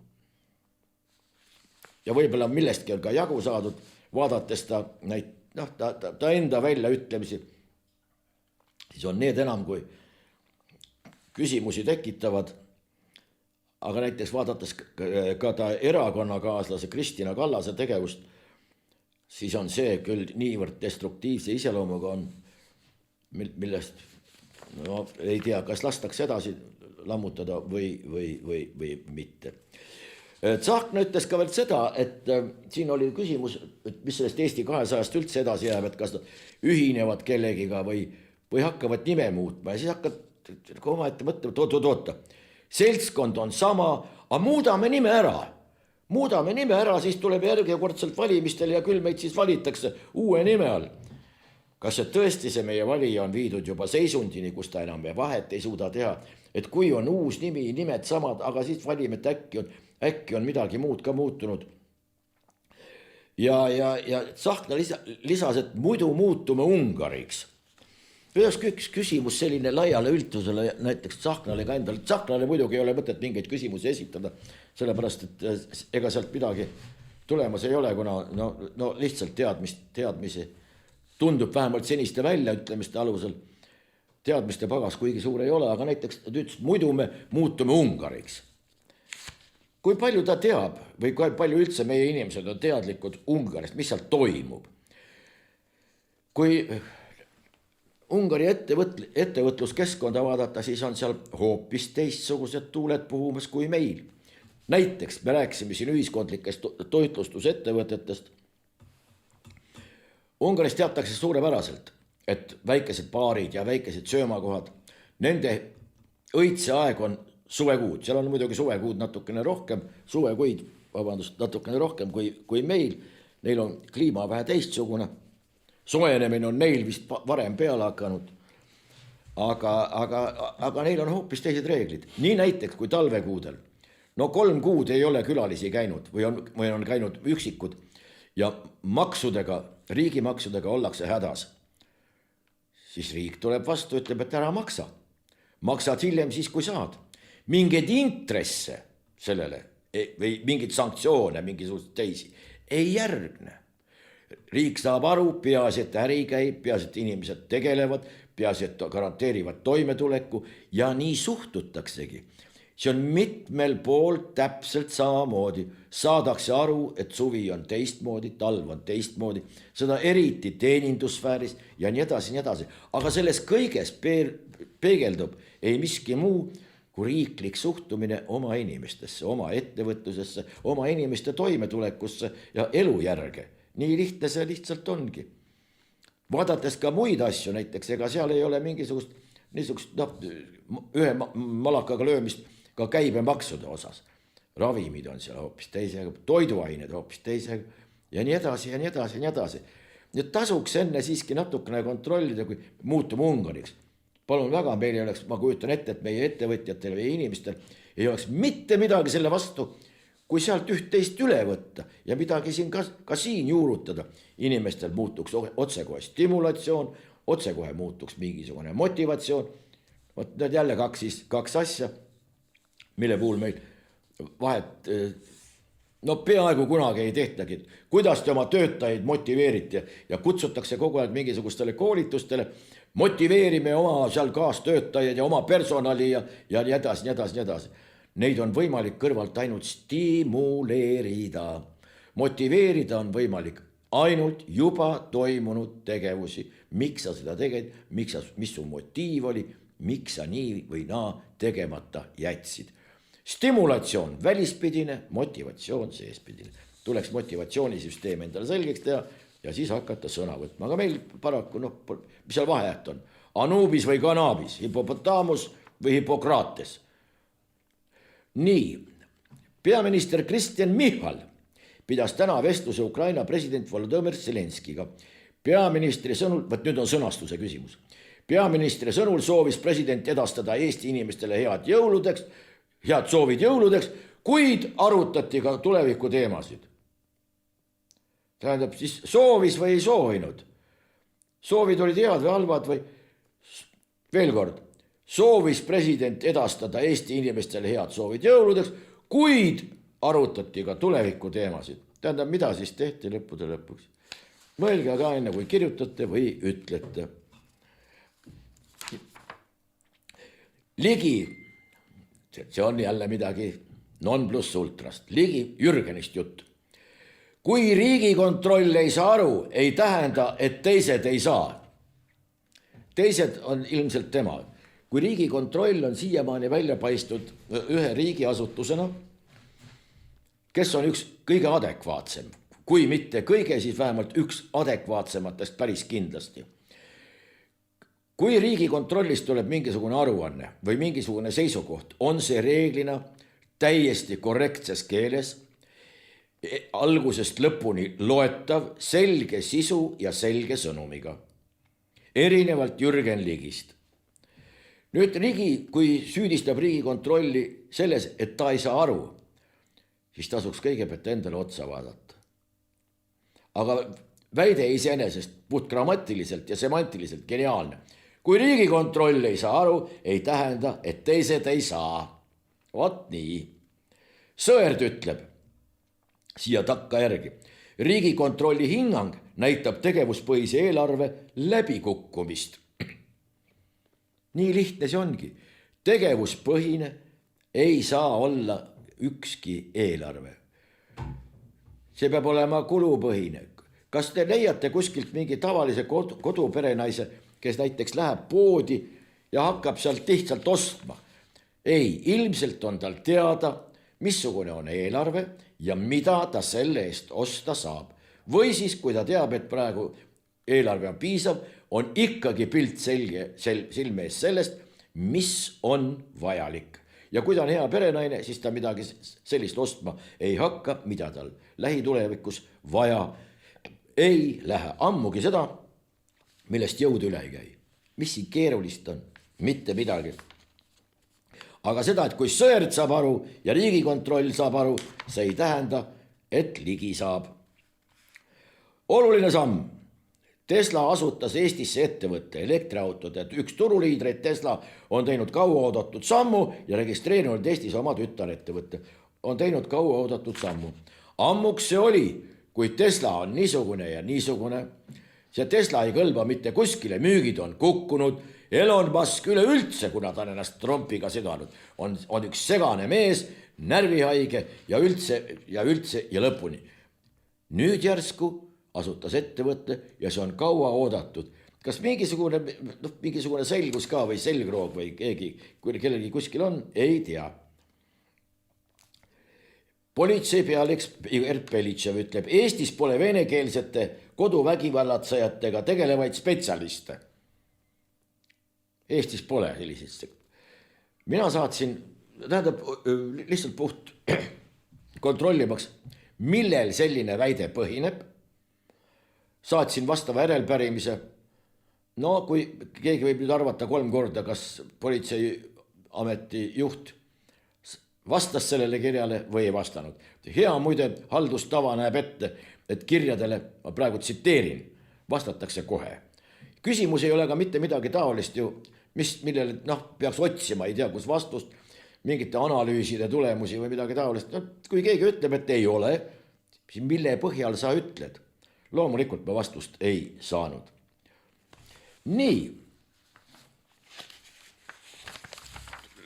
Ja võib-olla millestki on ka jagu saadud, vaadates ta enda väljaütlemisi. Siis on need enam kui küsimusi tekitavad. Aga näiteks vaadates ka ta erakonnakaaslase Kristina Kallase tegevust, siis on see küll niivõrd destruktiivse iseloomuga on, millest ei tea, kas lastakse edasi lammutada või mitte. Tsahkna ütles ka veel seda, et siin oli küsimus, et mis sellest Eesti 200-st üldse edasi jääb, et kas nad ühinevad kellegiga või hakkavad nime muutma ja siis hakkad omaette mõtlema, oota. Seltskond on sama, aga muudame nime ära, siis tuleb järgekordselt valimistel ja küll meid siis valitakse uue nime all. Kas see tõesti see meie valija on viidud juba seisundini, kus ta enam vahet ei suuda teha, et kui on uus nimi, nimed samad, aga siis valime, et äkki on midagi muud ka muutunud. Ja Tsahkna lisas, et muidu muutume Ungariks. Üks küsimus selline laiale üldtusele, näiteks Tsahknale ka endale. Tsahknale muidugi ei ole mõtet mingeid küsimusi esitada, sellepärast, et ega sealt midagi tulemas ei ole, kuna lihtsalt teadmisi tundub vähemalt seniste väljaütlemiste alusel. Teadmiste pagas kuigi suur ei ole, aga näiteks ütles, muidu me muutume Ungariks. Kui palju ta teab või kui palju üldse meie inimesed on teadlikud Ungarist, mis seal toimub? Kui Ungari ettevõtluskeskkonda vaadata, siis on seal hoopis teistsugused tuuled puhumas kui meil. Näiteks me rääkisime siin ühiskondlikest toitlustusettevõtetest. Ungaris teatakse suurepäraselt, et väikesed baarid ja väikesed söömakohad, nende õitse aeg on suvekuud. Seal on muidugi suvekuud natukene rohkem, natukene rohkem kui meil. Neil on kliima vähe teistsugune. Soojenemine on neil vist varem peale hakanud, aga neil on hoopis teised reeglid. Nii näiteks kui talvekuudel. 3 kuud ei ole külalisi käinud või on käinud üksikud ja riigimaksudega ollakse hädas. Siis riik tuleb vastu, ütleb, et ära maksa. Maksad hiljem siis, kui saad. Mingeid intresse sellele või mingeid sanktsioone, mingisugust teisi ei järgne. Riik saab aru, peaasi, et äri käib, peaasi, et inimesed tegelevad, peaasi, et garanteerivad toimetuleku ja nii suhtutaksegi. See on mitmel pool täpselt samamoodi. Saadakse aru, et suvi on teistmoodi, talv on teistmoodi, seda eriti teenindussfääris ja nii edasi. Aga selles kõiges peegeldub ei miski muu kui riiklik suhtumine oma inimestesse, oma ettevõtlusesse, oma inimeste toimetulekusse ja elujärge. Nii lihtne see lihtsalt ongi. Vaadates ka muid asju näiteks, ega seal ei ole mingisugust ühe malakaga löömist ka käibemaksude osas. Ravimid on seal hoopis teisega, toiduained hoopis teisega ja nii edasi. Nüüd tasuks enne siiski natukene kontrollida, kui muutume Ungariks. Palun väga, meil ei oleks, ma kujutan ette, et meie ettevõtjatel või inimestel ei oleks mitte midagi selle vastu, kui sealt üht-teist üle võtta ja midagi siin ka siin juurutada, inimestel muutuks otsekohe stimulatsioon, otsekohe muutuks mingisugune motivatsioon. Vot need jälle kaks asja, mille puhul meil vahet peaaegu kunagi ei tehtagi. Kuidas te oma töötajaid motiveerite ja kutsutakse kogu aeg mingisugustele koolitustele, motiveerime oma seal kaastöötajaid ja oma personali ja nii edasi, nii edasi, nii edasi. Neid on võimalik kõrvalt ainult stimuleerida. Motiveerida on võimalik ainult juba toimunud tegevusi. Miks sa seda teged, mis su motiiv oli, miks sa nii või naa tegemata jätsid. Stimulatsioon välispidine, motivatsioon seespidine. Tuleks motivatsioonisüsteem endale selgeks teha ja siis hakata sõna võtma. Aga meil paraku, mis seal vahet on? Anubis või Cannabis, Hippopotamus või Hippokrates. Nii, peaminister Kristen Michal pidas täna vestluse Ukraina president Volodõmõr Zelenskiga. Peaministri sõnul, nüüd on sõnastuse küsimus. Peaministri sõnul soovis president edastada Eesti inimestele head soovid jõuludeks, kuid arutati ka tuleviku teemasid. Tähendab, siis soovis või ei soovinud. Soovid olid head või halvad või veel kord. Soovis president edastada Eesti inimestele head soovid jõuludeks, kuid arutati ka tuleviku teemasid. Tähendab, mida siis tehti lõppude lõpuks? Mõelge ka enne, kui kirjutate või ütlete. Ligi, see on jälle midagi non plus ultrast. Ligi Jürgenist jutt. Kui Riigikontroll ei saa aru, ei tähenda, et teised ei saa. Teised on ilmselt tema. Kui Riigikontroll on siiamaani välja paistud ühe riigiasutusena, kes on üks kõige adekvaatsem, kui mitte kõige, siis vähemalt üks adekvaatsematest päris kindlasti. Kui Riigikontrollist tuleb mingisugune aruanne või mingisugune seisukoht, on see reeglina täiesti korrektses keeles, algusest lõpuni loetav, selge sisu ja selge sõnumiga. Erinevalt Jürgen Ligist. Nüüd kui süüdistab Riigikontrolli selles, et ta ei saa aru, siis tasuks kõigepealt endale otsa vaadata. Aga väide iseenesest puht grammatiliselt ja semantiliselt geniaalne. Kui Riigikontroll ei saa aru, ei tähenda, et teised ei saa. Vot nii. Sõerd ütleb siia takka järgi. Riigikontrolli hinnang näitab tegevuspõhise eelarve läbikukkumist. Nii lihtne see ongi. Tegevuspõhine ei saa olla ükski eelarve. See peab olema kulupõhine. Kas te leiate kuskilt mingi tavalise koduperenaise, kes näiteks läheb poodi ja hakkab sealt lihtsalt ostma? Ei, ilmselt on tal teada, missugune on eelarve ja mida ta selle eest osta saab. Või siis, kui ta teab, et praegu eelarve on piisav, on ikkagi pilt selge silme ees sellest, mis on vajalik. Ja kui ta on hea perenaine, siis ta midagi sellist ostma ei hakka, mida tal lähitulevikus vaja ei lähe. Ammugi seda, millest jõud üle ei käi. Mis siin keerulist on? Mitte midagi. Aga seda, et kui Sõerd saab aru ja Riigikontroll saab aru, see ei tähenda, et Ligi saab. Oluline samm. Tesla asutas Eestisse ettevõtte elektriautode. Üks turuliidreid Tesla on teinud kauaoodatud sammu ja registreerinud Eestis oma tütarettevõtte. On teinud kauaoodatud sammu. Ammuks see oli, kui Tesla on niisugune ja niisugune. See Tesla ei kõlba mitte kuskile, müügid on kukkunud. Elon Musk üleüldse, kuna ta on ennast Trumpiga seganud, on üks segane mees, närvihaige ja üldse ja lõpuni. Nüüd järsku asutas ettevõtte ja see on kaua oodatud. Kas mingisugune selgus ka või selgroog või kellelgi kuskil on? Ei tea. Politseipealik Gert Belitšev ütleb, Eestis pole venekeelsete koduvägivallatsejatega tegelevaid spetsialiste. Eestis pole selliseid. Mina saatsin, tähendab, lihtsalt puht kontrollimaks, millel selline väide põhineb. Saatsin vastava järelpärimise. No, kui keegi võib nüüd arvata 3 korda, kas politseiameti juht vastas sellele kirjale või ei vastanud. Hea muide, haldustava näeb ette, et kirjadele, ma praegu tsiteerin, vastatakse kohe. küsimus ei ole ka mitte midagi taolist ju, millele peaks otsima, ei tea, kus vastust, mingite analüüside tulemusi või midagi taolist. Kui keegi ütleb, et ei ole, siis mille põhjal sa ütled? Loomulikult ma vastust ei saanud. Nii.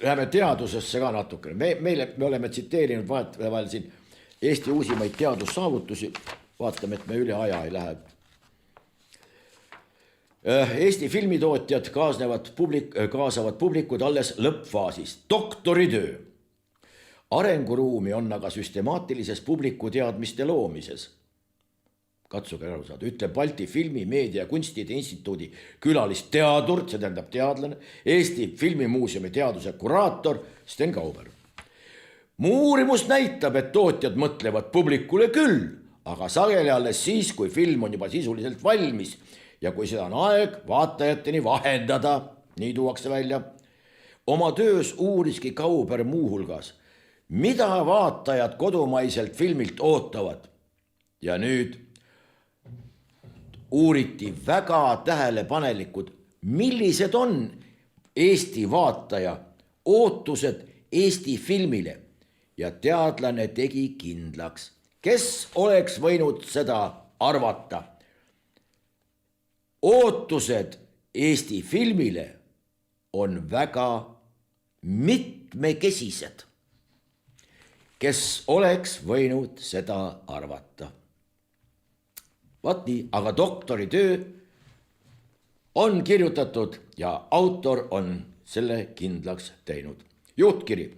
Läheme teadusesse ka natukene. Me oleme tsiteerinud vahel siin Eesti uusimaid teadussaavutusi. Vaatame, et me üle aja ei lähe. Eesti filmitootjad kaasavad publikud alles lõppfaasis. Doktoritöö. Arenguruumi on aga süstemaatilises publiku teadmiste loomises. Katsuge aru saada, ütleb Balti Filmi, Meedia ja Kunstide Instituudi külalisteadur, see tähendab teadlane, Eesti Filmimuuseumi teaduse kuraator Sten Kauber. Muu uurimus näitab, et tootjad mõtlevad publikule küll, aga sageli alles siis, kui film on juba sisuliselt valmis ja kui seda on aeg vaatajateni vahendada, nii tuuakse välja. Oma töös uuriski Kauber muuhulgas, mida vaatajad kodumaiselt filmilt ootavad. Ja nüüd uuriti väga tähelepanelikud, millised on Eesti vaataja ootused Eesti filmile ja teadlane tegi kindlaks, kes oleks võinud seda arvata. Ootused Eesti filmile on väga mitmekesised, kes oleks võinud seda arvata. Vaat nii, aga doktoritöö on kirjutatud ja autor on selle kindlaks teinud. Juhtkiri.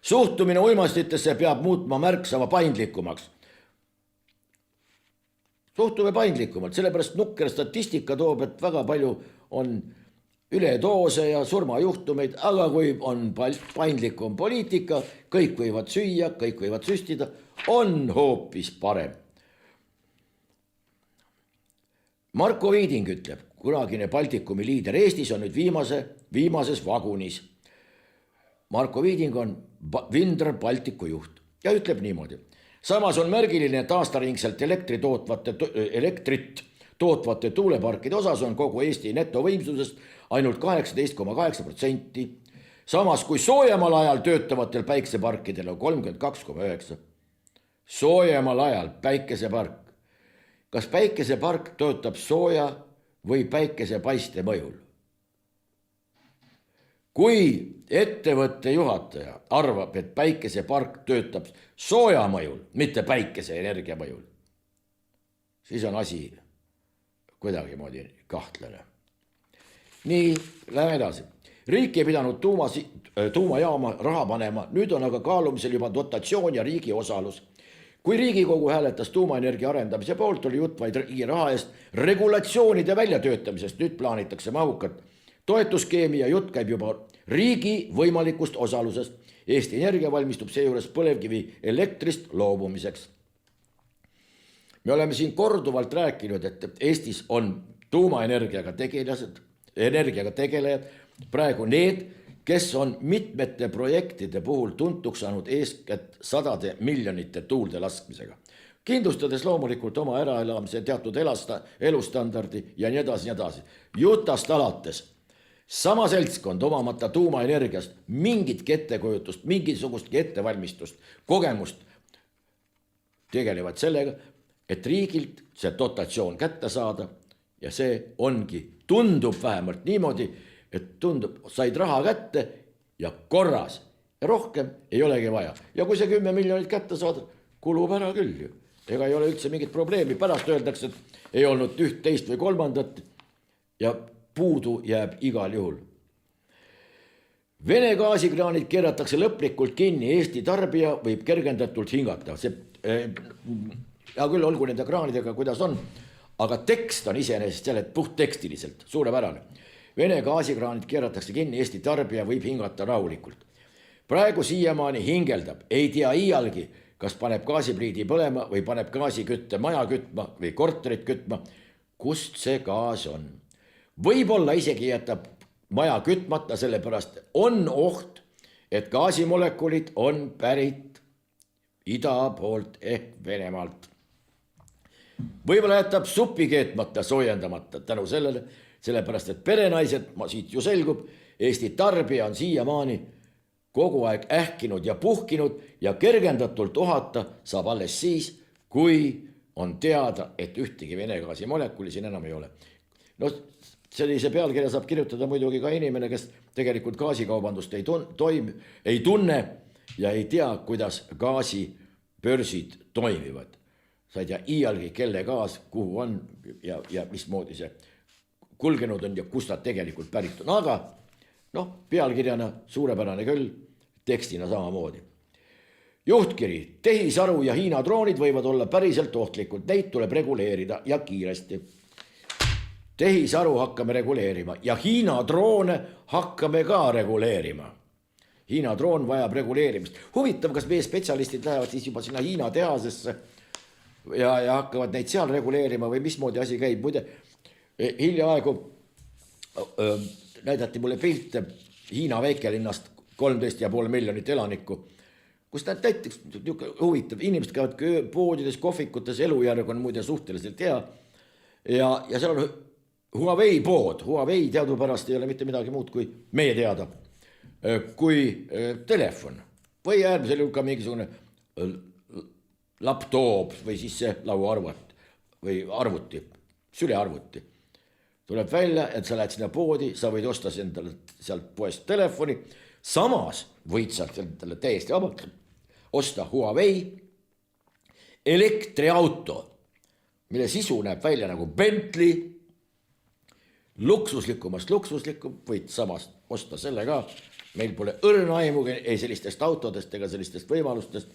Suhtumine uimastitesse peab muutma märksama paindlikumaks. Suhtume paindlikumalt, sellepärast nukker statistika toob, et väga palju on üledoose ja surmajuhtumeid, aga kui on paindlikum poliitika, kõik võivad süüa, kõik võivad süstida, on hoopis parem. Marko Viiding ütleb, kunagine Baltikumi liider Eestis on nüüd viimases vagunis. Marko Viiding on Vindr Baltiku juht ja ütleb niimoodi. Samas on märgiline, et aastaringselt elektrit tootvate tuuleparkide osas on kogu Eesti netovõimsusest ainult 18,8%. Samas kui soojemal ajal töötavatel päikeseparkidel on 32,9%. Soojemal ajal päikesepark. Kas päikesepark töötab sooja või päikesepaiste mõjul? Kui ettevõtte juhataja arvab, et päikesepark töötab sooja mõjul, mitte päikeseenergia mõjul, siis on asi kuidagimoodi kahtlane. Nii, lähme edasi. Riik ei pidanud tuumajaama raha panema, nüüd on aga kaalumisel juba dotatsioon ja riigi osalus. Kui Riigikogu hääletas tuumaenergia arendamise poolt, oli jutt vaid riigi raha eest regulatsioonide väljatöötamisest. Nüüd plaanitakse mahukat toetusskeemi ja jutt käib juba riigi võimalikust osalusest. Eesti Energia valmistub seejuures põlevkivi elektrist loobumiseks. Me oleme siin korduvalt rääkinud, et Eestis on tuumaenergiaga tegelejad, praegu need, kes on mitmete projektide puhul tuntuks saanud eeskätt sadade miljonite tuulde laskmisega. Kindlustades loomulikult oma äraelamise teatud elustandardi ja nii edasi. Jutast alates. Sama seltskond omamata tuumaenergiast mingitki ettekujutust, mingisugustki ettevalmistust, kogemust tegelevad sellega, et riigilt see dotatsioon kätte saada ja see ongi, tundub vähemalt niimoodi, et tundub, said raha kätte ja korras ja rohkem ei olegi vaja. Ja kui see 10 miljonit kätte saada, kulub ära küll ju. Ega ei ole üldse mingit probleemi, pärast öeldakse, et ei olnud üht, teist või kolmandat ja puudu jääb igal juhul. Vene gaasikraanid keeratakse lõplikult kinni, Eesti tarbija võib kergendatult hingata. Ja küll olgu nende kraanidega, kuidas on, aga tekst on iseenesest selle puhttekstiliselt suurepärane. Vene gaasikraanid keeratakse kinni, Eesti tarbija võib hingata rahulikult. Praegu siiamaani hingeldab, ei tea iialgi, kas paneb gaasipliidi põlema või paneb gaasikütte maja kütma või korterit kütma. Kust see gaas on? Võib-olla isegi jätab maja kütmata, sellepärast on oht, et gaasimolekulid on pärit ida poolt ehk Venemaalt. võib-olla jätab supi keetmata, soojendamata tänu sellele, sellepärast et perenaised, siit ju selgub, Eesti tarbija on siiamaani kogu aeg ähkinud ja puhkinud ja kergendatult ohata saab alles siis, kui on teada, et ühtegi Vene gaasi molekuli siin enam ei ole. No sellise pealkirja saab kirjutada muidugi ka inimene, kes tegelikult gaasikaubandust ei tunne ja ei tea, kuidas gaasibörsid toimivad. Sa ei tea iialgi, kelle gaas, kuhu on ja mismoodi see kulgenud on ja kust ta tegelikult pärit on. Aga pealkirjana suurepärane küll, tekstina samamoodi. Juhtkiri, tehisaru ja Hiina droonid võivad olla päriselt ohtlikud, neid tuleb reguleerida ja kiiresti. Tehisaru hakkame reguleerima ja Hiina droone hakkame ka reguleerima. Hiina droon vajab reguleerimist. Huvitav, kas meie spetsialistid lähevad siis juba sinna Hiina tehasesse ja hakkavad neid seal reguleerima või mismoodi asi käib. Muide, hiljaaegu näidati mulle pilte Hiina väikelinnast 13,5 miljonit elanikku, kus näiteks huvitav, inimesed käivad poodides, kohvikutes, elujärg on muide suhteliselt hea ja seal on Huawei pood. Huawei teadupärast ei ole mitte midagi muud kui meie teada, kui telefon või äärmisel juhul ka mingisugune laptop või siis see lauaarvuti või arvuti, sülearvuti. Tuleb välja, et sa lähed sinna poodi, sa võid osta endale sealt poest telefoni, samas võid sealt endale täiesti vabalt osta Huawei elektriauto, mille sisu näeb välja nagu Bentley, luksuslikumast luksuslikum, võid samas osta selle ka. Meil pole õrna aimugi ei sellistest autodest ega sellistest võimalustest,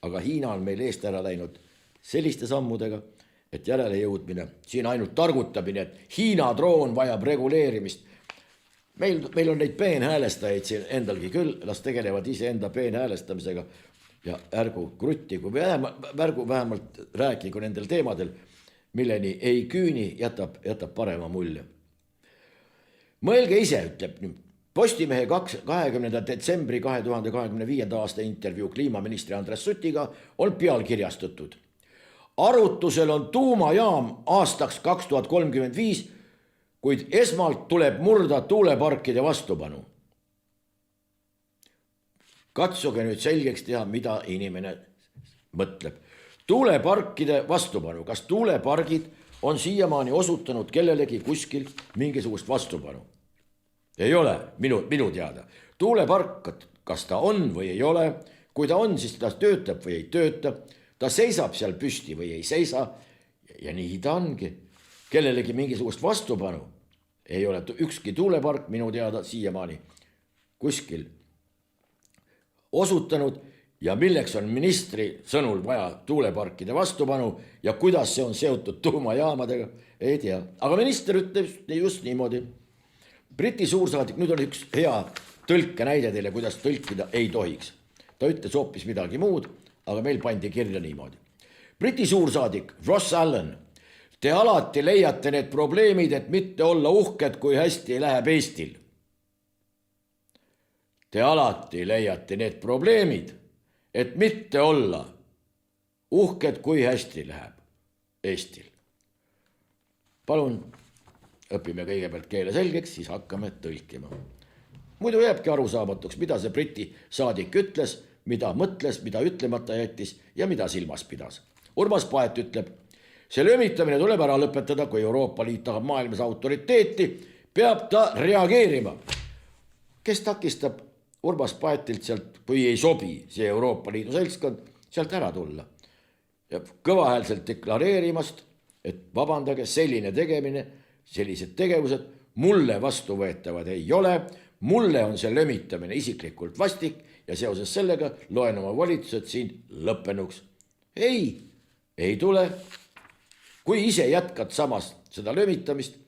aga Hiina on meil eest ära läinud selliste sammudega, et järele jõudmine, siin ainult targutamine, et Hiina droon vajab reguleerimist. Meil on neid peenhäälestajaid siin endalgi küll, las tegelevad ise enda peenhäälestamisega ja ärgu kruttigu, ärgu vähemalt rääkigu nendel teemadel, milleni ei küüni, jätab parema mulje. Mõelge ise, ütleb Postimehe 20. detsembri 2025. aasta intervjuu kliimaministri Andres Sutiga on pealkirjastatud. Arutusel on tuumajaam aastaks 2035, kuid esmalt tuleb murda tuuleparkide vastupanu. Katsuge nüüd selgeks teha, mida inimene mõtleb. Tuuleparkide vastupanu. Kas tuulepargid on siiamaani osutanud kellelegi kuskil mingisugust vastupanu? Ei ole, minu teada. Tuulepark, kas ta on või ei ole, kui ta on, siis ta töötab või ei tööta, ta seisab seal püsti või ei seisa ja nii ta ongi. Kellelegi mingisugust vastupanu ei ole ükski tuulepark minu teada siiamaani kuskil osutanud ja milleks on ministri sõnul vaja tuuleparkide vastupanu ja kuidas see on seotud tuumajaamadega, ei tea. Aga minister ütleb just niimoodi. Briti suursaadik, nüüd on üks hea tõlke näide teile, kuidas tõlkida ei tohiks. Ta ütles hoopis midagi muud, aga meil pandi kirja niimoodi. Briti suursaadik Ross Allen, te alati leiate need probleemid, et mitte olla uhked, kui hästi läheb Eestil. Te alati leiate need probleemid, et mitte olla uhked, kui hästi läheb Eestil. Palun, õpime kõigepealt keele selgeks, siis hakkame tõlkima. Muidu jääbki arusaamatuks, mida see Briti saadik ütles, mida mõtles, mida ütlemata jättis ja mida silmas pidas. Urmas Paet ütleb, see löömitamine tuleb ära lõpetada, kui Euroopa Liit tahab maailmas autoriteeti, peab ta reageerima. Kes takistab Urmas Paetilt sealt, kui ei sobi see Euroopa Liidu seltskond, sealt ära tulla? Ja kõvahäälselt deklareerimast, et vabandage, selline tegemine, sellised tegevused mulle vastuvõetavad ei ole, mulle on see löömitamine isiklikult vastik ja seoses sellega loen oma valitsused siin lõppenuks. Ei tule. Kui ise jätkad samas seda löömitamist,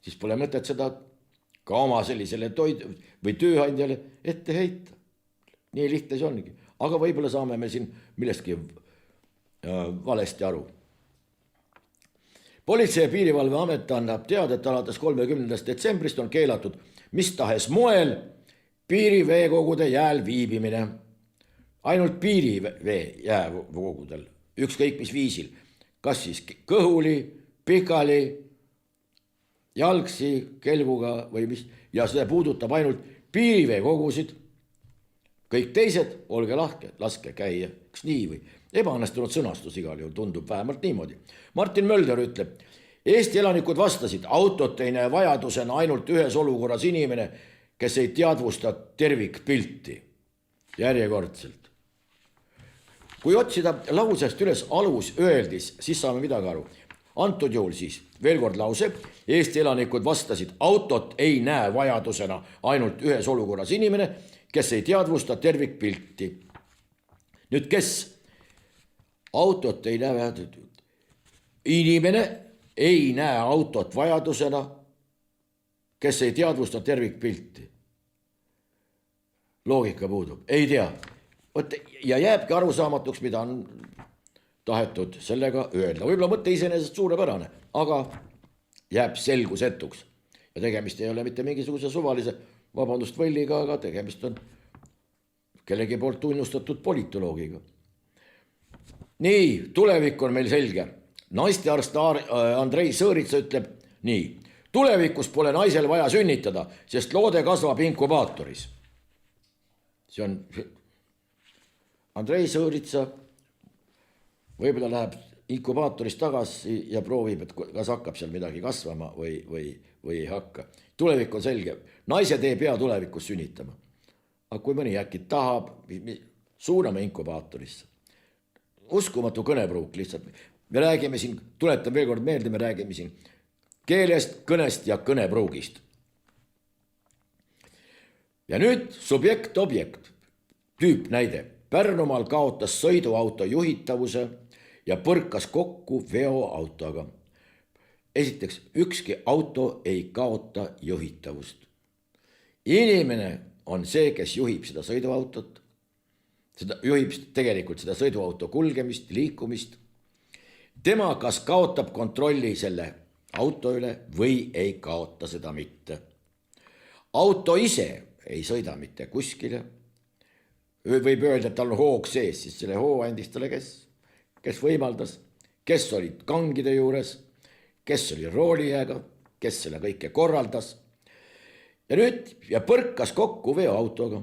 siis pole mõtet seda ka oma sellisele või tööandjale ette heita. Nii lihtne see ongi. Aga võib-olla saame me siin millestki valesti aru. Politsei- ja piirivalveamet annab teada, et alates 30. detsembrist on keelatud mis tahes moel piiriveekogude jääl viibimine. Ainult piirivee jäävogudel, ükskõik mis viisil. kas siis kõhuli, pikali, jalgsi, kelguga või mis, ja see puudutab ainult piiriveekogusid. Kõik teised, olge lahke, laske käia, kas nii või? Ebaõnnestunud sõnastus igal juhul tundub vähemalt niimoodi. Martin Mölder ütleb, Eesti elanikud vastasid, autot ei näe vajadusena ainult ühes olukorras inimene, kes ei teadvusta tervikpilti. Järjekordselt. Kui otsida lausest üles alus öeldis, siis saame midagi aru. Antud juhul siis, veel kord lause, Eesti elanikud vastasid, autot ei näe vajadusena ainult ühes olukorras inimene, kes ei teadvusta tervikpilti. Nüüd kes? Autot ei näe vajadusena. Inimene ei näe autot vajadusena, kes ei teadvusta tervikpilti. Loogika puudub, ei tea. Ja jääbki arusaamatuks, mida on tahetud sellega öelda. Võib-olla mõte iseenesest suurepärane, aga jääb selgusetuks. Ja tegemist ei ole mitte mingisuguse suvalise, vabandust võlliga, aga tegemist on kellegi poolt tunnustatud politoloogiga. Nii, tulevik on meil selge. Naistearst Andrei Sõõritsa ütleb nii. Tulevikus pole naisel vaja sünnitada, sest loode kasvab inkubaatoris. See on Andrei Sõõritsa võib-olla läheb inkubaatoris tagasi ja proovib, et kas hakkab seal midagi kasvama või ei hakka. Tulevik on selge. Naised ei pea tulevikus sünnitama. Aga kui mõni äkki tahab, suuname inkubaatorisse. Uskumatu kõnepruuk lihtsalt. Me räägime siin, tuletan veel kord meelde, me räägime siin keelest, kõnest ja kõnepruugist. Ja nüüd subjekt, objekt, tüüp näide. Pärnumaal kaotas sõiduauto juhitavuse ja põrkas kokku veoautoga. Esiteks, ükski auto ei kaota juhitavust. Inimene on see, kes juhib seda sõiduautot, juhib tegelikult seda sõiduauto kulgemist, liikumist. Tema kas kaotab kontrolli selle auto üle või ei kaota seda mitte. Auto ise ei sõida mitte kuskile. Võib öelda, et tal on hoog sees, siis selle hoo andis talle kes võimaldas, kes olid kangide juures, kes oli roolijääga, kes selle kõike korraldas. Ja nüüd põrkas kokku veoautoga.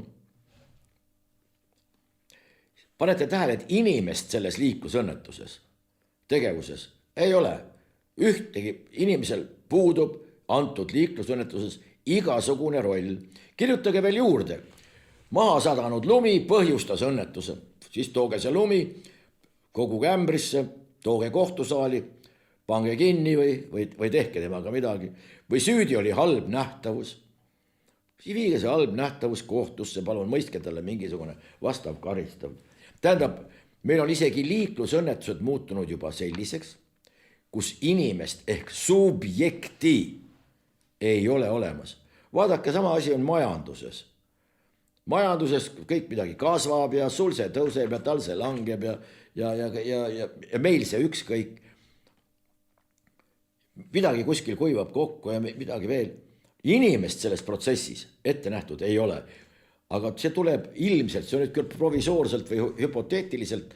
Panete tähele, et inimest selles liiklusõnnetuses, tegevuses ei ole. Ühtegi inimesel puudub antud liiklusõnnetuses igasugune roll. Kirjutage veel juurde. Maha sadanud lumi põhjustas õnnetuse. Siis tooge see lumi, koguge ämbrisse, tooge kohtusaali, pange kinni või tehke temaga midagi. Või süüdi oli halb nähtavus. Viige see halb nähtavus kohtusse, palun mõistke talle mingisugune vastav karistav. Tähendab, meil on isegi liiklusõnnetused muutunud juba selliseks, kus inimest ehk subjekti ei ole olemas. Vaadake, sama asi on majanduses. Majanduses kõik midagi kasvab ja sul see tõuseb ja tal see langeb ja meil see ükskõik. Midagi kuskil kuivab kokku ja midagi veel. Inimest selles protsessis ette nähtud ei ole. Aga see tuleb ilmselt, see on nüüd küll provisoorselt või hüpoteetiliselt,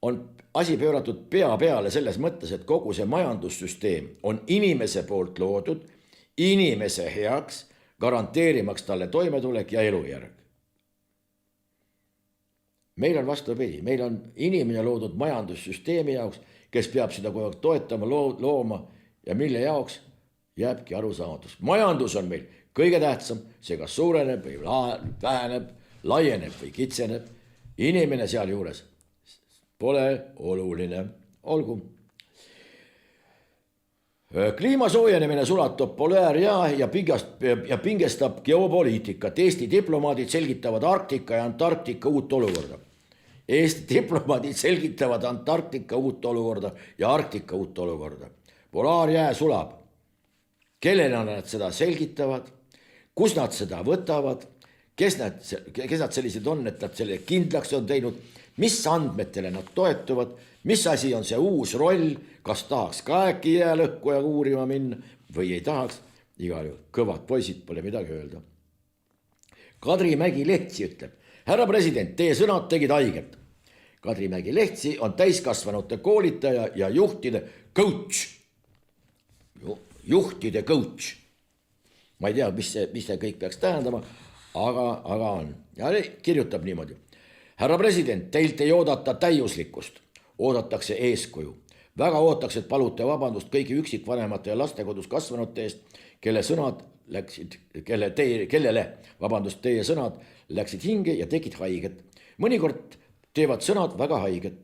on asi pööratud pea peale selles mõttes, et kogu see majandussüsteem on inimese poolt loodud, inimese heaks, garanteerimaks talle toimetulek ja elujärg. Meil on vastupidi, meil on inimene loodud majandussüsteemi jaoks, kes peab seda kogu aeg toetama, looma ja mille jaoks jääbki arusaamatus. Majandus on meil kõige tähtsam, see kas suureneb või väheneb, laieneb või kitseneb. Inimene seal juures pole oluline. Olgu. Kliima soojenemine sulatab polüärjää ja pingestab geopoliitikat. Eesti diplomaadid selgitavad Arktika ja Antarktika uut olukorda. Eesti diplomaadid selgitavad Antarktika uut olukorda ja Arktika uut olukorda. Polaarjää sulab. Kellena nad seda selgitavad, kus nad seda võtavad, kes nad sellised on, et nad selle kindlaks on teinud, mis andmetele nad toetuvad, mis asi on see uus roll, kas tahaks ka äkki jäälõhkuja uurima minna või ei tahaks. Igal juhul kõvad poisid, pole midagi öelda. Kadri Mägi Lehtsi ütleb, härra president, teie sõnad tegid haiget. Kadri Mägi-Lehtsi on täiskasvanute koolitaja ja juhtide coach. Juhtide coach. Ma ei tea, mis see kõik peaks tähendama, aga on. Ja kirjutab niimoodi. Härra president, teilt ei oodata täiuslikkust, oodatakse eeskuju. Väga ootaks, et palute vabandust kõigi üksikvanemate ja lastekodus kasvanute eest, kellele teie sõnad läksid hinge ja tegid haiget. Mõnikord teevad sõnad väga haiget.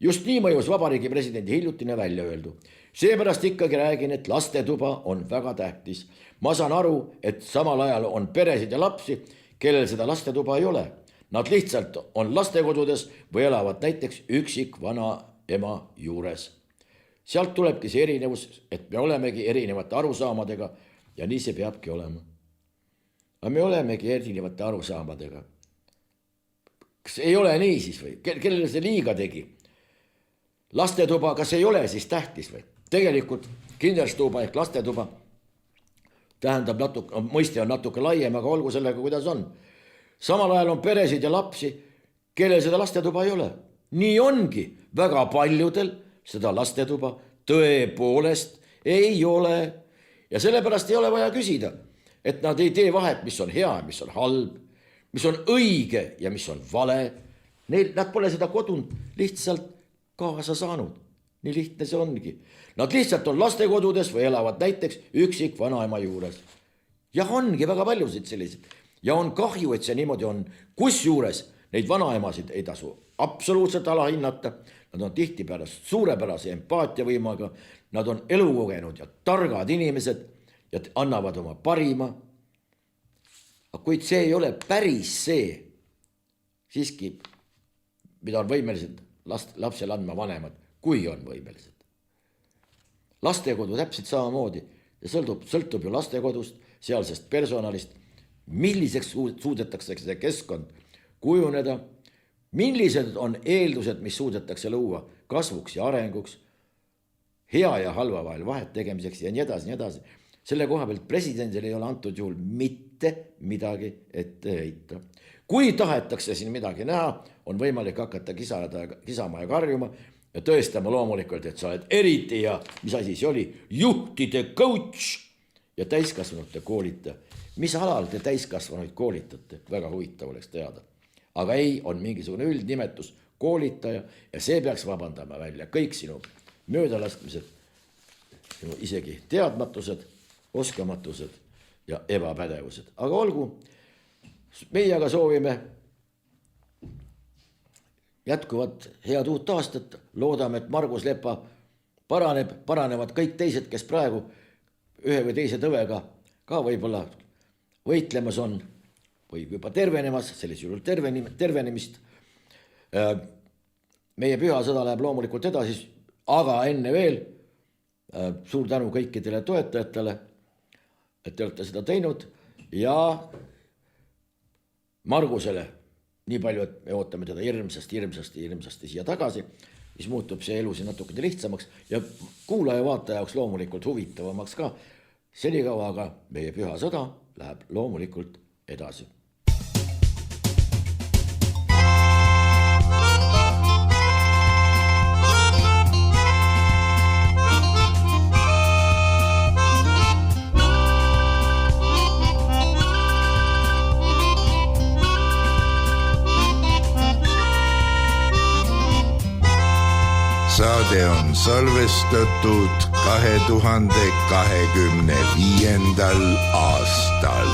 Just nii mõjus vabariigi presidendi hiljutine välja öeldu. Seepärast ikkagi räägin, et lastetuba on väga tähtis. Ma saan aru, et samal ajal on peresid ja lapsi, kellel seda lastetuba ei ole. Nad lihtsalt on lastekodudes või elavad näiteks üksik vana ema juures. Sealt tulebki see erinevus, et me olemegi erinevate arusaamadega ja nii see peabki olema. Aga me olemegi erinevate arusaamadega. Kas ei ole nii siis või? Kellele see liiga tegi? Lastetuba, kas ei ole siis tähtis või? Tegelikult kinderstuba ehk lastetuba tähendab mõiste on natuke laiem, aga olgu sellega, kuidas on. Samal ajal on peresid ja lapsi, kellel seda lastetuba ei ole. Nii ongi väga paljudel seda lastetuba tõepoolest ei ole. Ja sellepärast ei ole vaja küsida, et nad ei tee vahet, mis on hea, mis on halb, mis on õige ja mis on vale. Nad pole seda kodunt lihtsalt kaasa saanud. Nii lihtne see ongi. Nad lihtsalt on lastekodudes või elavad näiteks üksik vanaema juures. Ja ongi väga paljusid selliseid. Ja on kahju, et see niimoodi on. Kusjuures neid vanaemasid ei tasu absoluutselt alahinnata. Nad on tihtipeale suurepärase empaatiavõimaga. Nad on elukogenud ja targad inimesed ja annavad oma parima. Kuid see ei ole päris see, siiski, mida on võimelised lapsele andma vanemad, kui on võimelised. Lastekodu täpselt samamoodi ja sõltub ju lastekodust, sealsest personalist, milliseks suudetakse see keskkond kujuneda, millised on eeldused, mis suudetakse luua kasvuks ja arenguks, hea ja halva vahel vahet tegemiseks ja nii edasi. Selle koha pealt presidendil ei ole antud juhul mitte midagi ette heita. Kui tahetakse siin midagi näha, on võimalik hakata kisama ja karjuma ja tõestama loomulikult, et sa oled eriti ja mis asi see oli, juhtide coach ja täiskasvanute koolitaja. Mis alal te täiskasvanuid koolitate? Väga huvitav oleks teada. Aga ei, on mingisugune üldnimetus koolitaja ja see peaks vabandama välja kõik sinu möödalaskmised, isegi teadmatused, oskamatused ja ebapädevused. Aga olgu, meie aga soovime jätkuvat head uut aastat. Loodame, et Margus Lepa paranevad kõik teised, kes praegu ühe või teise tõvega ka võib-olla võitlemas on või juba tervenemas, sellisel juhul tervenemist. Meie pühasõda läheb loomulikult edasi, aga enne veel suur tänu kõikidele toetajatele, et te olete seda teinud ja Margusele nii palju, et me ootame teda hirmsasti siia tagasi, mis muutub see elu siin natukene lihtsamaks ja kuulaja-vaataja jaoks loomulikult huvitavamaks ka. Senikaua aga meie pühasõda läheb loomulikult edasi. Saade on salvestatud 2025. aastal.